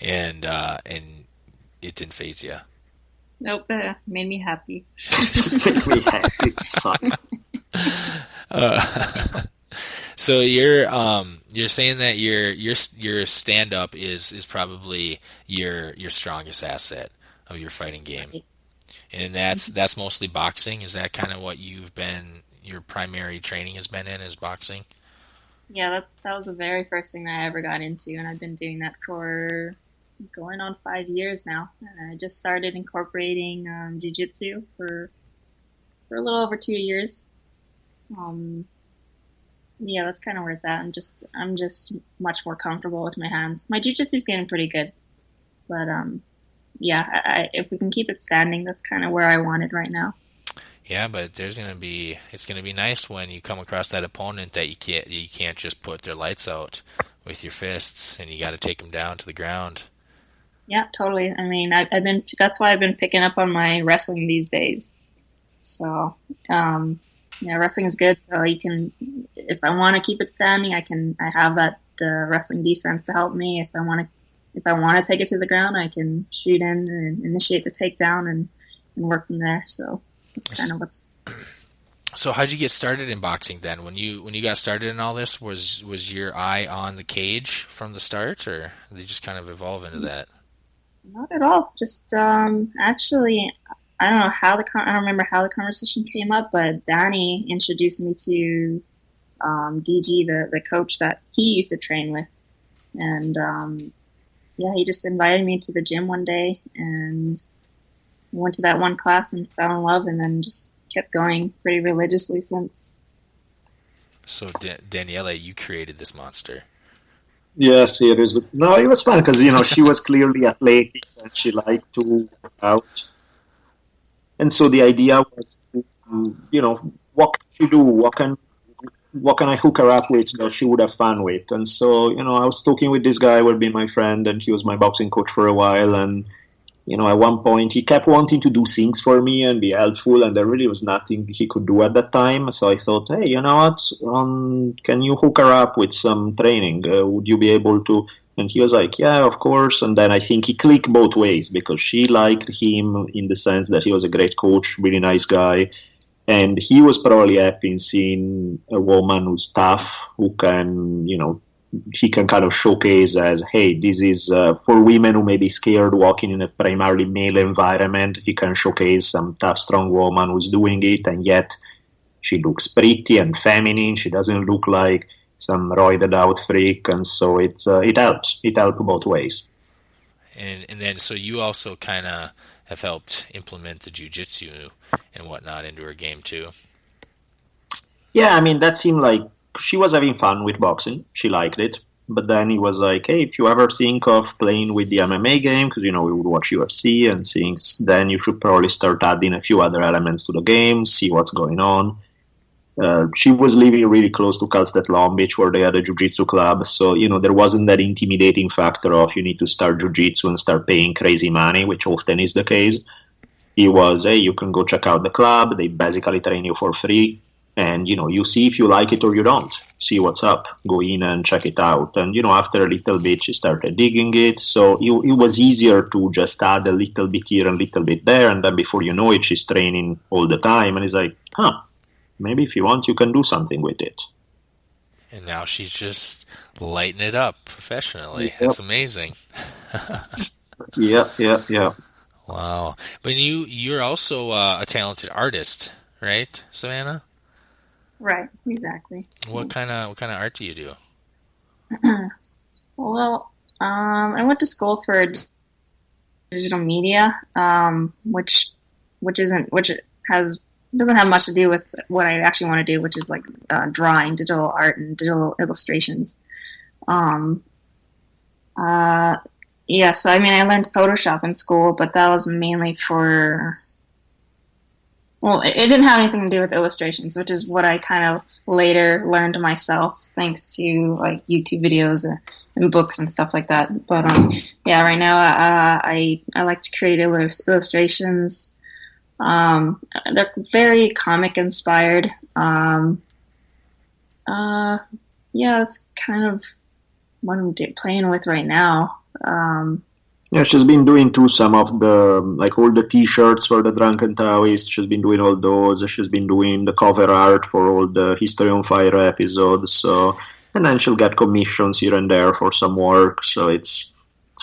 and it didn't faze you. Nope, made me happy. Made me happy, son. So you're saying that your stand up is probably your strongest asset of your fighting game, and that's mostly boxing. Is that kind of what your primary training has been in, is boxing? Yeah, that was the very first thing that I ever got into, and I've been doing that for going on 5 years now. I just started incorporating jiu-jitsu for a little over 2 years. Yeah, that's kind of where it's at. I'm just much more comfortable with my hands. My jiu-jitsu's getting pretty good, but yeah, if we can keep it standing, that's kind of where I want it right now. Yeah, but it's gonna be nice when you come across that opponent that you can't just put their lights out with your fists, and you got to take them down to the ground. Yeah, totally. I mean, that's why I've been picking up on my wrestling these days. So, yeah, wrestling is good. So you can, if I want to keep it standing, I have that wrestling defense to help me. If I want to take it to the ground, I can shoot in and initiate the takedown and work from there. So that's kind of what's. So how'd you get started in boxing then? When you got started in all this, was your eye on the cage from the start, or did you just kind of evolve into that? Not at all. Just actually, I don't remember how the conversation came up, but Danny introduced me to DG, the coach that he used to train with, and yeah, he just invited me to the gym one day, and went to that one class and fell in love, and then just kept going pretty religiously since. So Daniele, you created this monster. Yes, it is. No, it was fun because, she was clearly athletic and she liked to work out. And so the idea was to, what can she do? What can I hook her up with that she would have fun with? And so, I was talking with this guy who would be my friend, and he was my boxing coach for a while. And, at one point he kept wanting to do things for me and be helpful, and there really was nothing he could do at that time. So I thought, hey, you know what? Can you hook her up with some training? Would you be able to? And he was like, yeah, of course. And then I think he clicked both ways, because she liked him in the sense that he was a great coach, really nice guy. And he was probably happy in seeing a woman who's tough, who can, he can kind of showcase as, hey, this is for women who may be scared walking in a primarily male environment. He can showcase some tough, strong woman who's doing it, and yet she looks pretty and feminine. She doesn't look like some roided out freak, and so it helps. It helps both ways. And then, so you also kind of have helped implement the jiu-jitsu and whatnot into her game too. Yeah, I mean, that seemed like she was having fun with boxing. She liked it. But then he was like, hey, if you ever think of playing with the MMA game, because, we would watch UFC and things, then you should probably start adding a few other elements to the game, see what's going on. She was living really close to Calstet Long Beach, where they had a jiu-jitsu club. So, there wasn't that intimidating factor of you need to start jiu-jitsu and start paying crazy money, which often is the case. He was, hey, you can go check out the club. They basically train you for free. And, you see if you like it or you don't. See what's up. Go in and check it out. And, after a little bit, she started digging it. So it was easier to just add a little bit here and a little bit there. And then before you know it, she's training all the time. And it's like, maybe if you want, you can do something with it. And now she's just lighting it up professionally. Yep. That's amazing. Yeah. Wow. But you're also a talented artist, right, Savannah? Right, exactly. What kind of art do you do? Well, I went to school for digital media, which doesn't have much to do with what I actually want to do, which is like drawing, digital art, and digital illustrations. Yeah, so I mean, I learned Photoshop in school, but that was mainly for Well, it didn't have anything to do with illustrations, which is what I kind of later learned myself, thanks to like YouTube videos and books and stuff like that. But yeah, right now I like to create illustrations. They're very comic inspired. Yeah, it's kind of what I'm playing with right now. Yeah, she's been doing too some of the, like all the t-shirts for the Drunken Taoist. She's been doing all those. She's been doing the cover art for all the History on Fire episodes. So, and then she'll get commissions here and there for some work. So it's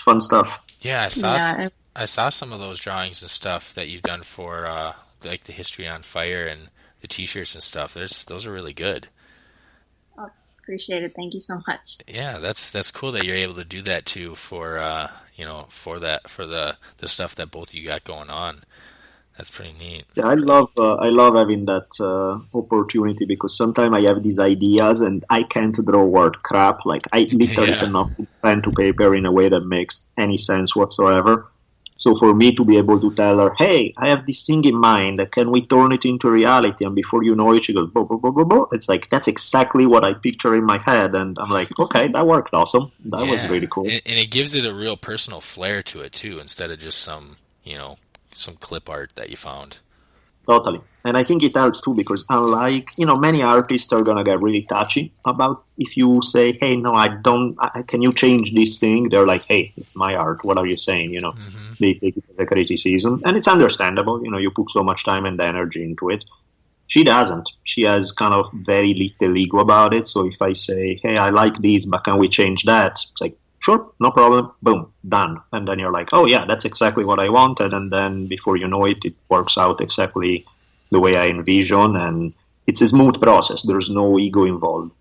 fun stuff. Yeah, I saw some of those drawings and stuff that you've done for like the History on Fire and the t-shirts and stuff. Those are really good. Appreciate it. Thank you so much. Yeah, that's cool that you're able to do that too for for the stuff that both of you got going on. That's pretty neat. Yeah, I love having that opportunity, because sometimes I have these ideas and I can't draw word crap. Like I literally cannot put pen to paper in a way that makes any sense whatsoever. So for me to be able to tell her, hey, I have this thing in mind, can we turn it into reality? And before you know it, she goes, bo, bo, bo, bo, bo. It's like, that's exactly what I picture in my head. And I'm like, okay, that worked awesome. That was really cool. And it gives it a real personal flair to it too, instead of just some clip art that you found. Totally. And I think it helps too, because unlike, many artists are going to get really touchy about if you say, hey, no, can you change this thing? They're like, hey, it's my art. What are you saying? They take it as a criticism. And it's understandable. You put so much time and energy into it. She doesn't. She has kind of very little ego about it. So if I say, hey, I like this, but can we change that? It's like, sure, no problem. Boom, done. And then you're like, oh, yeah, that's exactly what I wanted. And then before you know it, it works out exactly the way I envision. And it's a smooth process. There's no ego involved.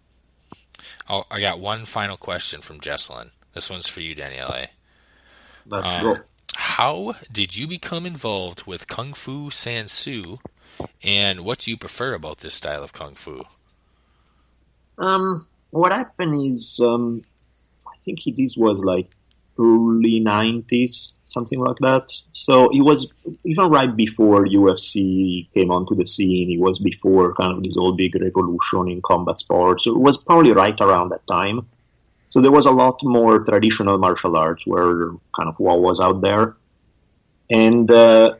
Oh, I got one final question from Jesselyn. This one's for you, Daniele. Let's go. How did you become involved with Kung Fu Sansu? And what do you prefer about this style of Kung Fu? What happened is... I think this was like early 90s, something like that. So it was even right before UFC came onto the scene. It was before kind of this whole big revolution in combat sports. So it was probably right around that time. So there was a lot more traditional martial arts where kind of what was out there. And I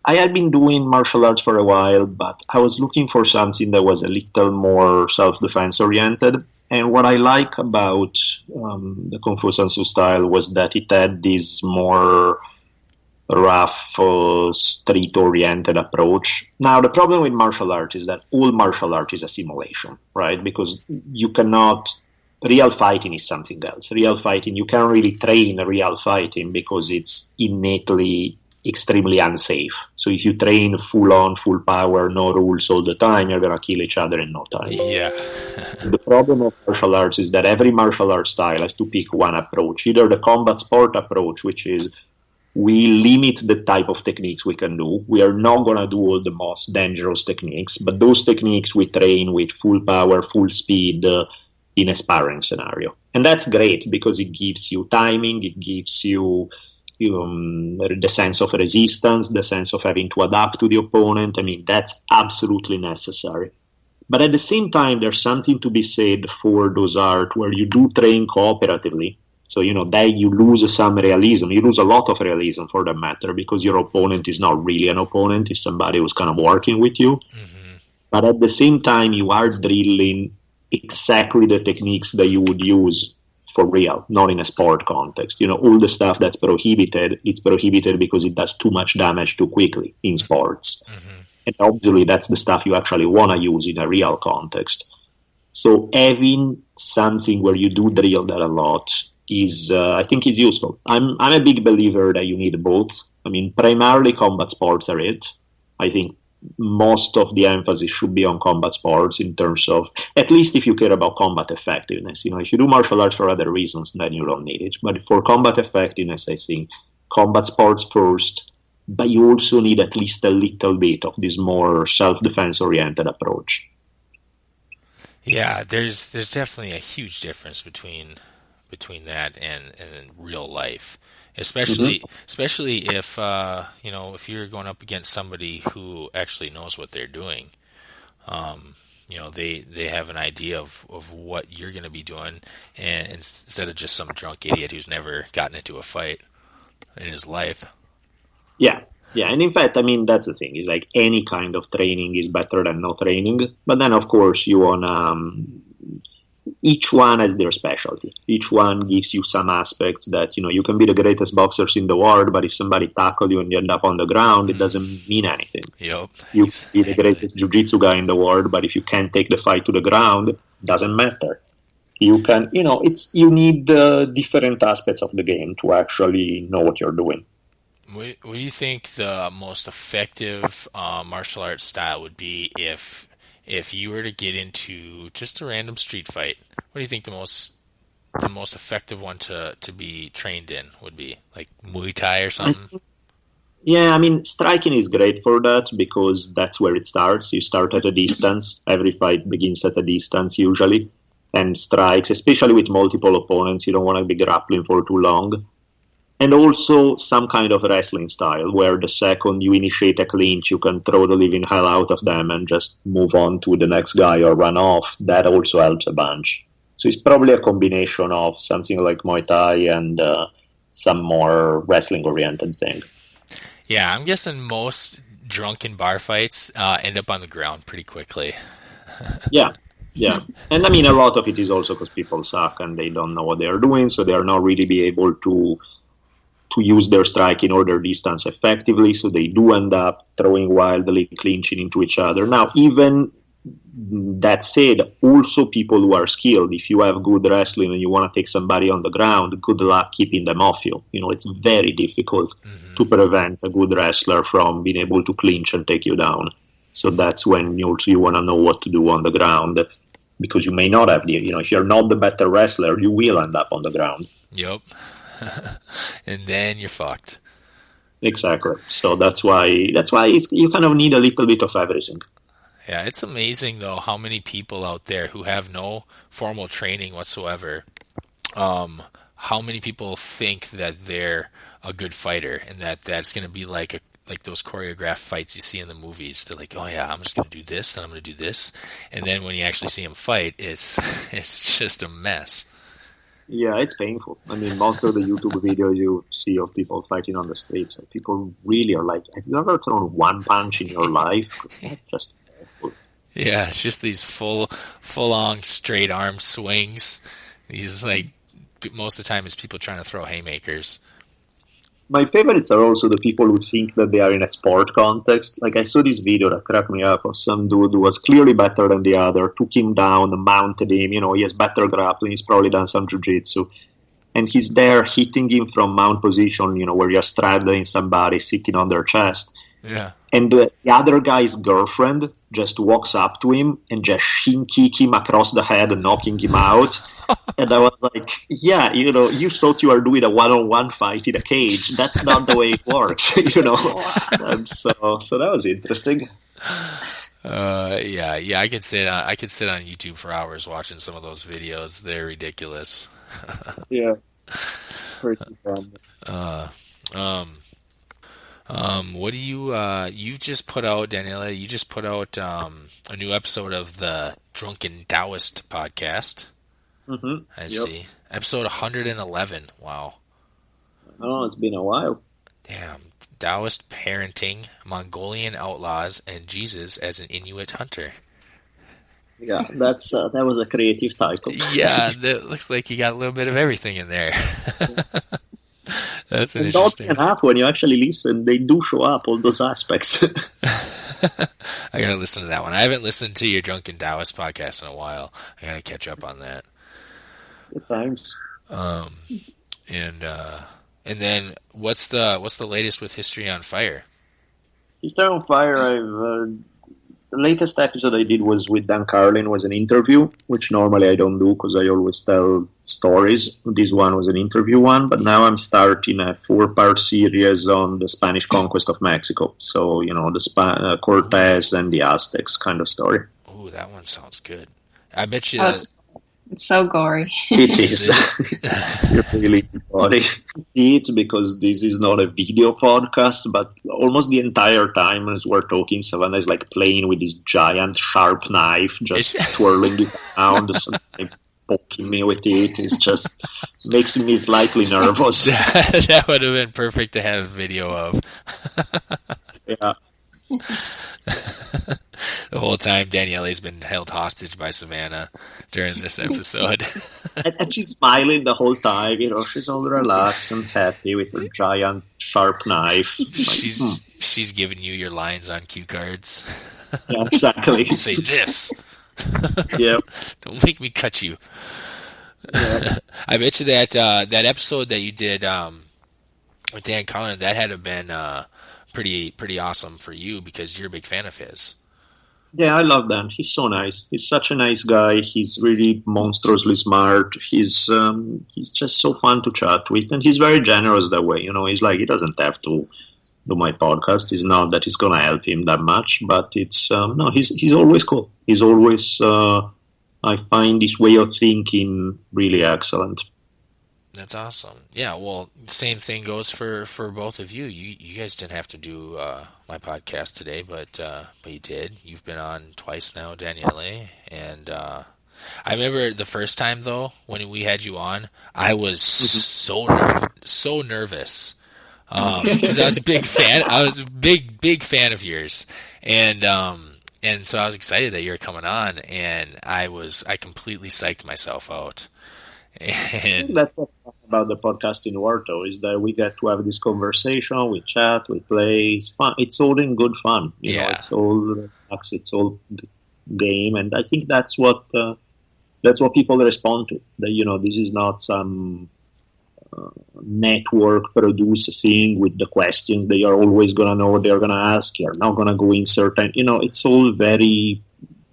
had been doing martial arts for a while, but I was looking for something that was a little more self-defense oriented. And what I like about the Kung Fu Sansu style was that it had this more rough, street-oriented approach. Now, the problem with martial art is that all martial art is a simulation, right? Because you cannot... Real fighting is something else. Real fighting, you can't really train real fighting because it's innately extremely unsafe. So if you train full on, full power, no rules all the time, you're going to kill each other in no time. Yeah. The problem of martial arts is that every martial arts style has to pick one approach, either the combat sport approach, which is we limit the type of techniques we can do. We are not going to do all the most dangerous techniques, but those techniques we train with full power, full speed in a sparring scenario. And that's great because it gives you timing, it gives you the sense of resistance, the sense of having to adapt to the opponent. I mean, that's absolutely necessary. But at the same time, there's something to be said for those art where you do train cooperatively. So, there you lose some realism. You lose a lot of realism for that matter because your opponent is not really an opponent. It's somebody who's kind of working with you. Mm-hmm. But at the same time, you are drilling exactly the techniques that you would use for real, not in a sport context. All the stuff that's prohibited, it's prohibited because it does too much damage too quickly in sports. Mm-hmm. And obviously that's the stuff you actually want to use in a real context. So having something where you do drill that a lot is, I think is useful. I'm a big believer that you need both. I mean, primarily combat sports are it. I think most of the emphasis should be on combat sports in terms of, at least if you care about combat effectiveness. If you do martial arts for other reasons, then you don't need it. But for combat effectiveness, I think combat sports first, but you also need at least a little bit of this more self-defense oriented approach. Yeah, there's definitely a huge difference between that and real life. especially if if you're going up against somebody who actually knows what they're doing. They have an idea of what you're going to be doing, and instead of just some drunk idiot who's never gotten into a fight in his life. Yeah, and in fact, I mean, that's the thing. Is like any kind of training is better than no training. But then, of course, you want each one has their specialty. Each one gives you some aspects that, you can be the greatest boxers in the world, but if somebody tackles you and you end up on the ground, it doesn't mean anything. Yep. You can be the greatest jiu-jitsu guy in the world, but if you can't take the fight to the ground, it doesn't matter. You can, you need different aspects of the game to actually know what you're doing. What do you think the most effective martial arts style would be if you were to get into just a random street fight? What do you think the most effective one to be trained in would be? Like Muay Thai or something? Yeah, I mean, striking is great for that because that's where it starts. You start at a distance. Every fight begins at a distance usually. And strikes, especially with multiple opponents, you don't want to be grappling for too long. And also some kind of wrestling style where the second you initiate a clinch, you can throw the living hell out of them and just move on to the next guy or run off. That also helps a bunch. So it's probably a combination of something like Muay Thai and some more wrestling-oriented thing. Yeah, I'm guessing most drunken bar fights end up on the ground pretty quickly. Yeah. And I mean, a lot of it is also because people suck and they don't know what they are doing, so they are not really be able to use their striking or their distance effectively, so they do end up throwing wildly, clinching into each other. Now, even that said, also people who are skilled, if you have good wrestling and you want to take somebody on the ground, good luck keeping them off you. It's very difficult to prevent a good wrestler from being able to clinch and take you down. So that's when you want to know what to do on the ground, because you may not have if you're not the better wrestler, you will end up on the ground. Yep. And then you're fucked. Exactly. So that's why you kind of need a little bit of everything. Yeah, it's amazing though how many people out there who have no formal training whatsoever, how many people think that they're a good fighter and that's going to be like those choreographed fights you see in the movies. They're like, oh yeah, I'm just going to do this and I'm going to do this, and then when you actually see them fight, it's just a mess. Yeah, it's painful. I mean, most of the YouTube videos you see of people fighting on the streets, people really are like, have you ever thrown one punch in your life? Because that's just awful. Yeah, it's just these full-on straight arm swings. These, most of the time it's people trying to throw haymakers. My favorites are also the people who think that they are in a sport context. Like, I saw this video that cracked me up of some dude who was clearly better than the other, took him down, mounted him, he has better grappling, he's probably done some jiu-jitsu. And he's there hitting him from mount position, where you're straddling somebody, sitting on their chest. Yeah. And the other guy's girlfriend just walks up to him and just shin kick him across the head, knocking him out. And I was like, yeah, you thought you were doing a one-on-one fight in a cage. That's not the way it works, And so that was interesting. Yeah, I could sit on YouTube for hours watching some of those videos. They're ridiculous. Yeah. Pretty fun. What do you've just put out, Daniele? You just put out a new episode of the Drunken Taoist podcast. Mm-hmm. I see. Episode 111. Wow. Oh, it's been a while. Damn. Taoist parenting, Mongolian outlaws, and Jesus as an Inuit hunter. Yeah, that was a creative title. Yeah, that looks like you got a little bit of everything in there. That's an and interesting. Not enough when you actually listen. They do show up, all those aspects. I gotta listen to that one. I haven't listened to your Drunken Taoist podcast in a while. I gotta catch up on that. Good times. And then what's the latest with History on Fire? History on Fire, the latest episode I did was with Dan Carlin, was an interview, which normally I don't do because I always tell stories. This one was an interview one, but now I'm starting a 4-part series on the Spanish conquest of Mexico. So, the Cortez and the Aztecs kind of story. Ooh, that one sounds good. I bet you It's so gory. It is. It really is funny. See it because this is not a video podcast, but almost the entire time as we're talking, Savannah is like playing with this giant sharp knife, just twirling it around, sometimes poking me with it. It's just makes me slightly nervous. That would have been perfect to have video of. Yeah. The whole time Daniele's been held hostage by Savannah during this episode. And she's smiling the whole time, she's all relaxed and happy with her giant sharp knife. She's giving you your lines on cue cards. Yeah, exactly. Say this. Yep. Don't make me cut you. Yeah. I bet you that that episode that you did with Dan Carlin, that had to have been pretty awesome for you because you're a big fan of his. Yeah, I love Dan. He's so nice. He's such a nice guy. He's really monstrously smart. He's just so fun to chat with, and he's very generous that way. He's like, he doesn't have to do my podcast. It's not that it's gonna help him that much, but it's no. He's always cool. He's always. I find this way of thinking really excellent. That's awesome. Yeah, well, same thing goes for both of you. You guys didn't have to do my podcast today, but you did. You've been on twice now, Daniele, and I remember the first time though when we had you on, I was so nervous because I was a big fan. I was a big fan of yours, and so I was excited that you were coming on, and I completely psyched myself out. And that's what's fun about the podcasting world, though, is that we get to have this conversation, we chat, we play. It's fun. It's all in good fun. It's all relaxed. It's all game, and I think that's what people respond to. That this is not some network produced thing with the questions that you're always gonna know what they're gonna ask. You're not gonna go in certain. It's all very.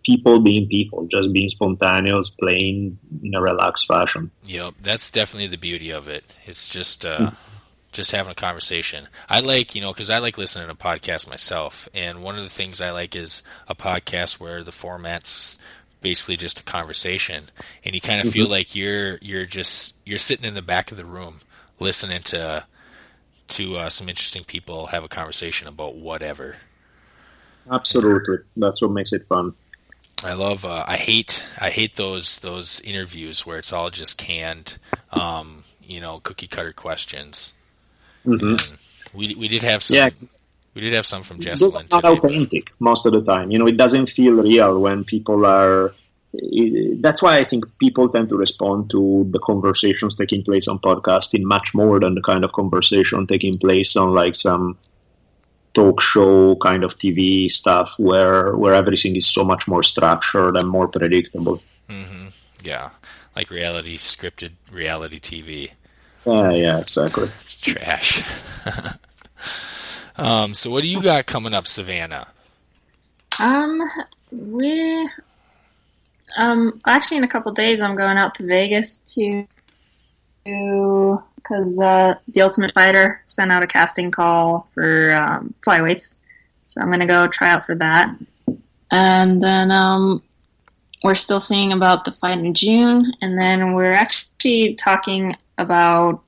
People being people, just being spontaneous, playing in a relaxed fashion. Yep, that's definitely the beauty of it. It's just having a conversation. I like, because I like listening to podcasts myself, and one of the things I like is a podcast where the format's basically just a conversation, and you kind of feel like you're sitting in the back of the room listening to some interesting people have a conversation about whatever. Absolutely, that's what makes it fun. I love. I hate those interviews where it's all just canned, cookie cutter questions. We did have some. Yeah. We did have some from Jesselyn. It's not authentic most of the time. It doesn't feel real when people are. That's why I think people tend to respond to the conversations taking place on podcasting much more than the kind of conversation taking place on like some talk show kind of TV stuff where everything is so much more structured and more predictable. Yeah, like scripted reality TV. Yeah, exactly. It's trash. So what do you got coming up, Savannah? We actually in a couple days I'm going out to Vegas because the Ultimate Fighter sent out a casting call for flyweights, so I'm going to go try out for that. And then we're still seeing about the fight in June, and then we're actually talking about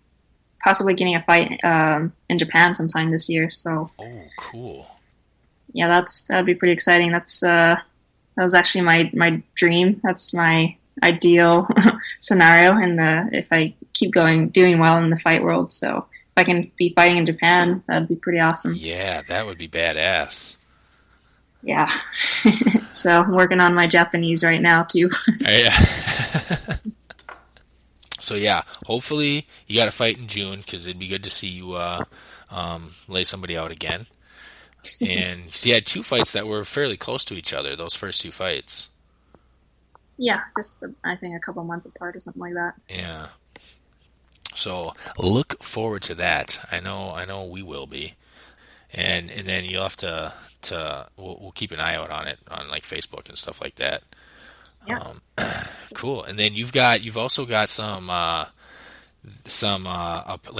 possibly getting a fight in Japan sometime this year. So, oh, cool! Yeah, that'd be pretty exciting. That was actually my dream. That's my ideal scenario, and if I keep doing well in the fight world. So if I can be fighting in Japan, that'd be pretty awesome. Yeah, that would be badass. Yeah. So I'm working on my Japanese right now too. Yeah. So yeah, hopefully you got a fight in June because it'd be good to see you lay somebody out again. And so you had two fights that were fairly close to each other. Those first two fights. Yeah, just I think a couple months apart or something like that. Yeah. So look forward to that. I know we will be, and then you'll have to we'll keep an eye out on it on like Facebook and stuff like that. Yeah. Cool. And then you've also got some like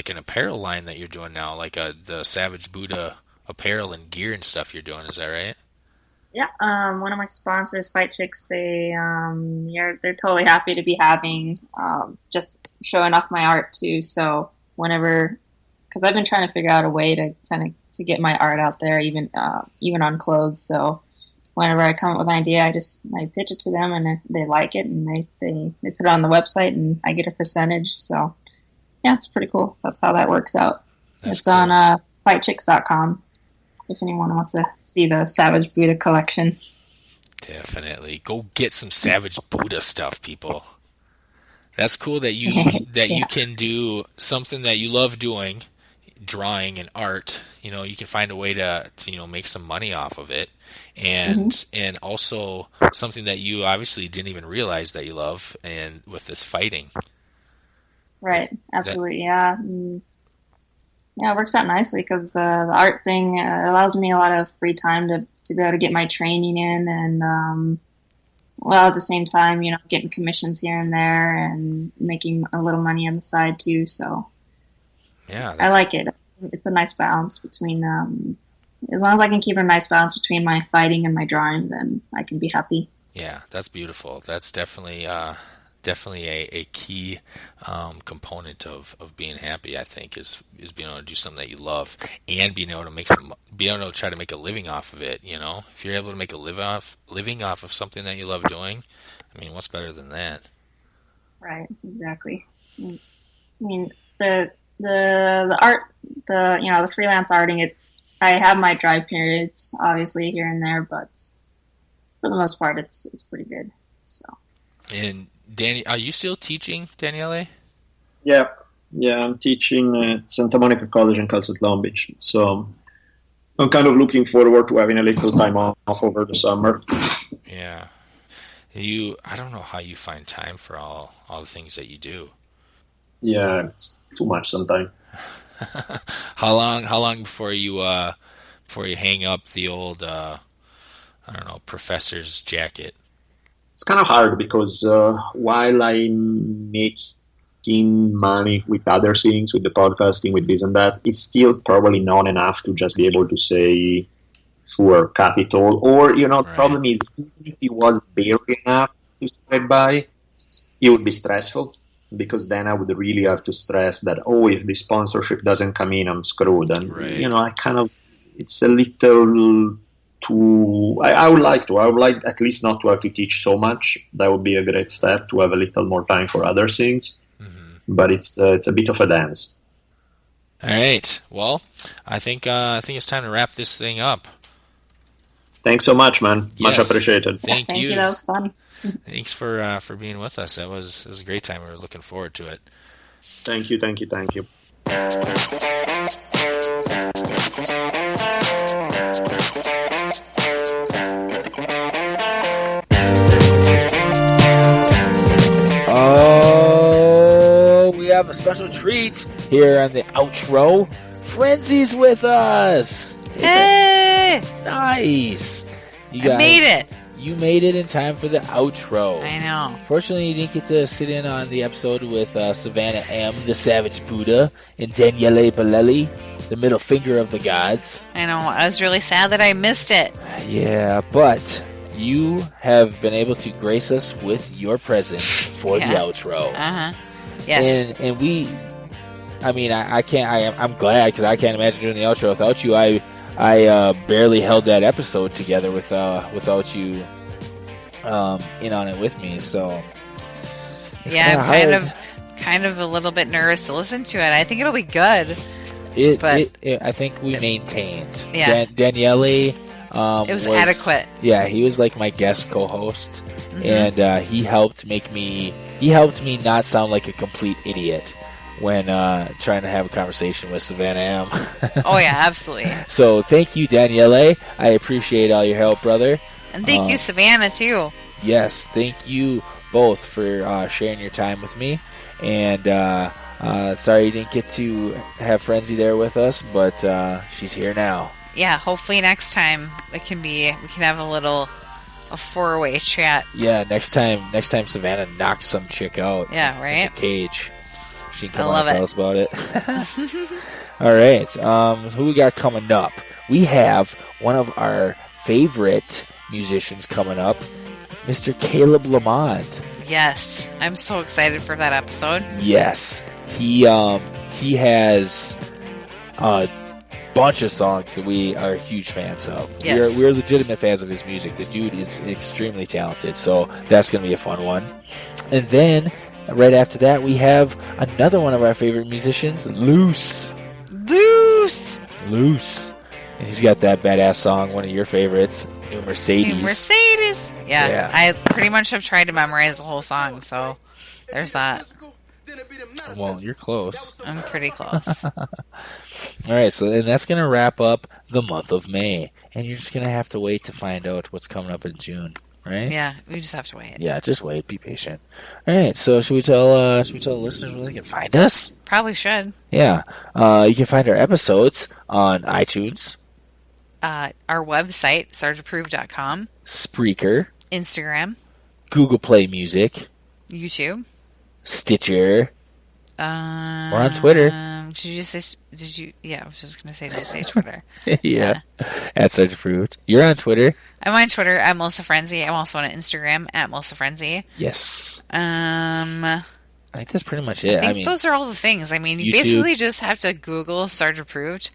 an apparel line that you're doing now, like the Savage Buddha apparel and gear and stuff you're doing. Is that right? Yeah, one of my sponsors, Fight Chicks, they're totally happy to be having just showing off my art too. So whenever, because I've been trying to figure out a way to get my art out there, even on clothes. So whenever I come up with an idea, I pitch it to them, and if they like it, and they put it on the website, and I get a percentage. So yeah, it's pretty cool. That's how that works out. It's cool. On fightchicks.com if anyone wants to see the Savage Buddha collection. Definitely. Go get some Savage Buddha stuff, people. That's cool that you you can do something that you love doing, drawing and art. You know, you can find a way to make some money off of it, and also something that you obviously didn't even realize that you love, and with this fighting. Right. Absolutely. Yeah. Yeah, it works out nicely because the art thing allows me a lot of free time to be able to get my training in, and at the same time, getting commissions here and there and making a little money on the side too. So yeah, I like it. It's a nice balance between as long as I can keep a nice balance between my fighting and my drawing, then I can be happy. Yeah, that's beautiful. That's definitely a key component of being happy, I think, is being able to do something that you love and being able to try to make a living off of it. If you're able to make a living off of something that you love doing, I mean, what's better than that? Right, exactly. I mean, the art, the freelance arting, I have my dry periods, obviously, here and there, but for the most part, it's pretty good. So. And Danny, are you still teaching, Daniele? Yeah, I'm teaching at Santa Monica College in Calcett Long Beach. So I'm kind of looking forward to having a little time off over the summer. Yeah. I don't know how you find time for all the things that you do. Yeah, it's too much sometimes. How long before you hang up the old professor's jacket? It's kind of hard because while I'm making money with other things, with the podcasting, with this and that, it's still probably not enough to just be able to say, sure, cut it all. Or, the problem is, even if it was barely enough to spread by, it would be stressful, because then I would really have to stress that, if the sponsorship doesn't come in, I'm screwed. And, it's a little... I would like at least not to have to teach so much. That would be a great step, to have a little more time for other things. Mm-hmm. But it's a bit of a dance. All right. Well, I think it's time to wrap this thing up. Thanks so much, man. Yes. Much appreciated. Thank you. That was fun. Thanks for being with us. It was a great time. We were looking forward to it. Thank you. Oh, we have a special treat here on the outro. Frenzy's with us. Hey! Nice. I made it. You made it in time for the outro. I know. Fortunately, you didn't get to sit in on the episode with Savannah Em, the Savage Buddha, and Daniele Bolelli, the middle finger of the gods. I know. I was really sad that I missed it. Yeah, but you have been able to grace us with your presence for the outro. Uh-huh. Yes. And I'm glad, because I can't imagine doing the outro without you. I barely held that episode together without you in on it with me. So I'm kind of a little bit nervous to listen to it. I think it'll be good. I think we maintained. Yeah. Daniele. It was adequate. Yeah, he was like my guest co-host, and he helped me not sound like a complete idiot when trying to have a conversation with Savannah Em. Oh, yeah, absolutely. So thank you, Daniele. I appreciate all your help, brother. And thank you, Savannah, too. Yes, thank you both for sharing your time with me. And sorry you didn't get to have Frenzy there with us, but she's here now. Yeah, hopefully next time we can have a four-way chat. Yeah, next time Savannah knocks some chick out. Yeah, right? In the cage. She can come on and tell us about it. All right. Who we got coming up? We have one of our favorite musicians coming up. Mr. Caleb Lamont. Yes, I'm so excited for that episode. Yes, he has a bunch of songs that we are huge fans of. Yes. We're legitimate fans of his music. The dude is extremely talented, so that's going to be a fun one. And then right after that, we have another one of our favorite musicians, Loose. And he's got that badass song, one of your favorites, New Mercedes. Yeah, I pretty much have tried to memorize the whole song, so there's that. Well, you're close. I'm pretty close. All right, so and that's going to wrap up the month of May, and you're just going to have to wait to find out what's coming up in June, right? Yeah, we just have to wait. Yeah, just wait. Be patient. All right, so should we tell the listeners where they can find us? Probably should. Yeah, you can find our episodes on iTunes, our website, sargeapproved.com, Spreaker, Instagram, Google Play Music, YouTube, Stitcher. We're on Twitter. Did you say? Did you? Yeah, I was just gonna say. Did you say Twitter? Yeah. At Sarge Approved. You're on Twitter. I'm on Twitter at Melissa Frenzy. I'm also on Instagram at Melissa Frenzy. Yes. I think that's pretty much it. I mean, those are all the things. I mean, you YouTube. basically just have to Google Sarge Approved,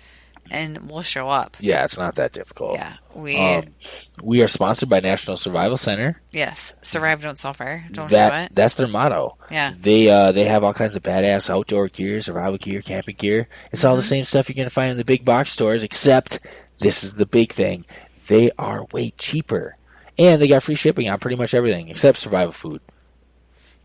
and we'll show up. Yeah, it's not that difficult. Yeah, we are sponsored by National Survival Center. Yes, survive, don't suffer, don't do it. That's their motto. Yeah, they have all kinds of badass outdoor gear, survival gear, camping gear. It's all the same stuff you're gonna find in the big box stores, except this is the big thing: they are way cheaper, and they got free shipping on pretty much everything except survival food.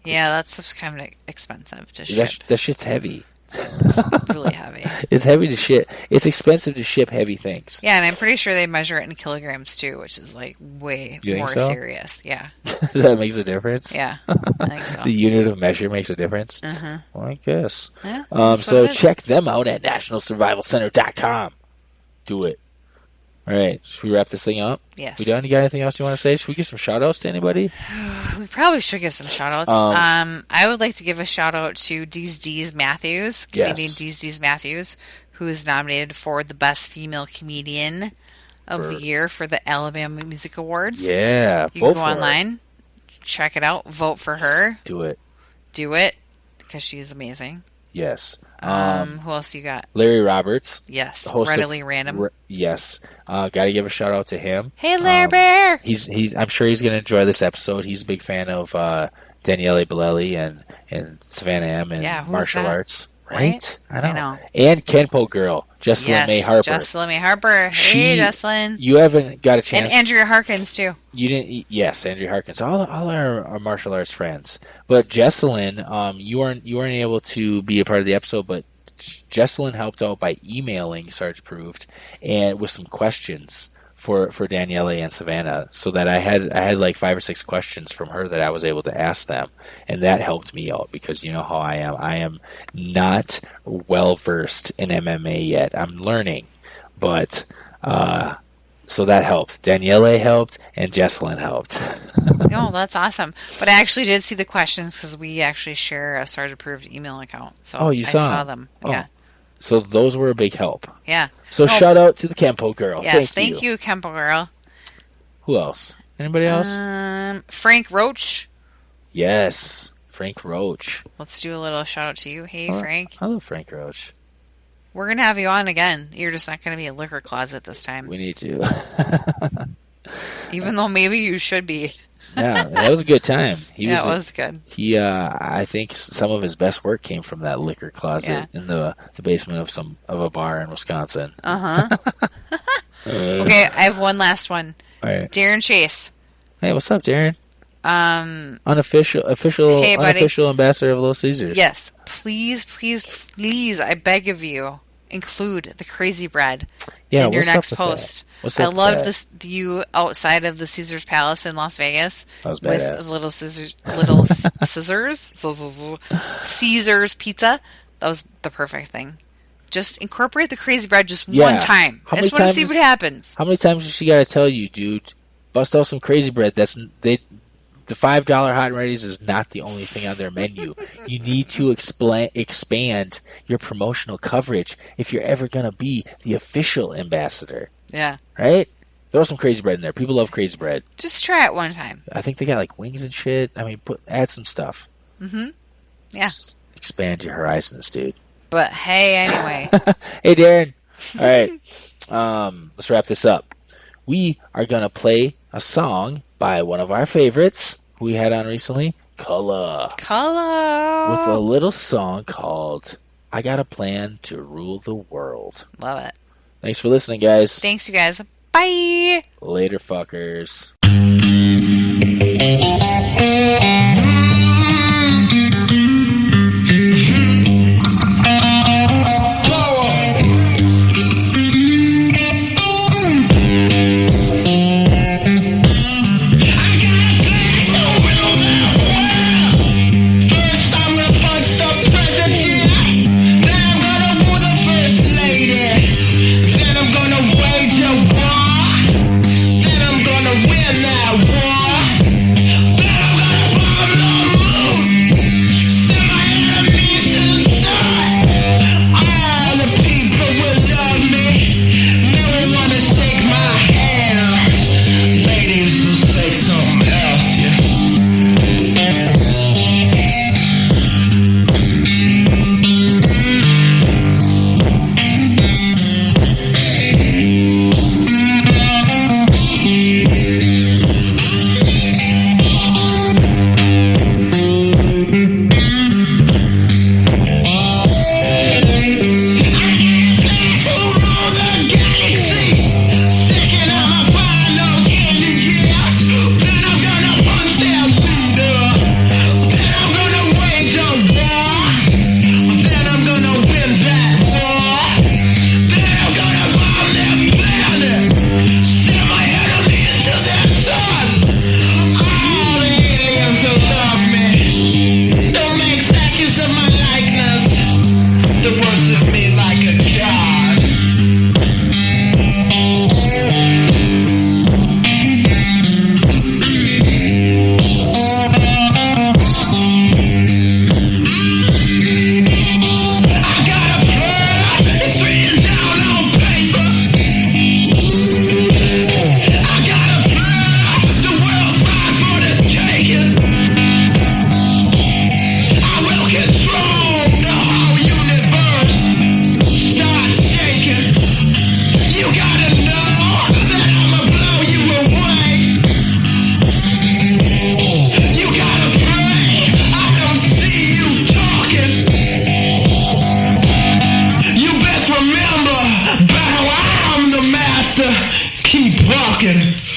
Yeah, that stuff's kind of expensive to ship. That shit's heavy. It's really heavy. It's heavy to ship. It's expensive to ship heavy things. Yeah, and I'm pretty sure they measure it in kilograms too, which is like way more serious. Yeah. That makes a difference? Yeah, I think so. The unit of measure makes a difference? Uh-huh. Well, I guess. Yeah, so check them out at nationalsurvivalcenter.com. Do it. All right, should we wrap this thing up? Yes. We done? You got anything else you want to say? Should we give some shout-outs to anybody? We probably should give some shout-outs. I would like to give a shout-out to Dees Matthews, comedian Dees Matthews, who is nominated for the Best Female Comedian of the Year for the Alabama Music Awards. Yeah, you can go online, check it out, vote for her. Do it, because she's amazing. Yes. Who else you got? Larry Roberts. Yes. Readily Random. Yes. Got to give a shout out to him. Hey, Larry Bear. He's. I'm sure he's going to enjoy this episode. He's a big fan of Daniele Bolelli and Savannah Em and martial arts. Right? I know. And Kenpo girl, Jessalyn May Harper. Jessalyn May Harper. Hey, Jessalyn. You haven't got a chance. And Andrea Harkins, too. You didn't. Yes, Andrea Harkins. All our martial arts friends. But Jessalyn, you weren't able to be a part of the episode, but Jessalyn helped out by emailing Sarge Approved and with some questions for Daniele and Savannah, so that I had like 5 or 6 questions from her that I was able to ask them, and that helped me out because you know how I am. I am not well versed in MMA yet. I'm learning, but so that helped. Daniele helped, and Jessalyn helped. No, that's awesome. But I actually did see the questions because we actually share a Sarge Approved email account. So I saw them. Oh. Yeah. So those were a big help. Yeah. So shout out to the Kenpo girl. Yes, thank you, Kenpo girl. Who else? Anybody else? Frank Roach. Yes, Frank Roach. Let's do a little shout out to you. Hey, Frank. I love Frank Roach. We're going to have you on again. You're just not going to be a liquor closet this time. We need to. Even though maybe you should be. Yeah, that was a good time. It was good. I think some of his best work came from that liquor closet in the basement of a bar in Wisconsin. Okay, I have one last one. All right. Darren Chase. Hey, what's up, Darren? Unofficial ambassador of Little Caesars. Yes, please, I beg of you, include the Crazy Bread in your next post. I loved this you outside of the Caesar's Palace in Las Vegas with Little Caesars Caesar's Pizza. That was the perfect thing. Just incorporate the Crazy Bread just one time. I just want to see what happens. How many times does she got to tell you, dude? Bust out some Crazy Bread. The $5 hot and readies is not the only thing on their menu. You need to expand your promotional coverage if you're ever going to be the official ambassador. Yeah. Right? Throw some crazy bread in there. People love crazy bread. Just try it one time. I think they got like wings and shit. I mean, add some stuff. Mm-hmm. Yeah. Just expand your horizons, dude. But hey, anyway. Hey, Darren. All right. Let's wrap this up. We are going to play a song by one of our favorites who we had on recently, Color. With a little song called I Got a Plan to Rule the World. Love it. Thanks for listening, guys. Thanks, you guys. Bye. Later, fuckers. Keep walking.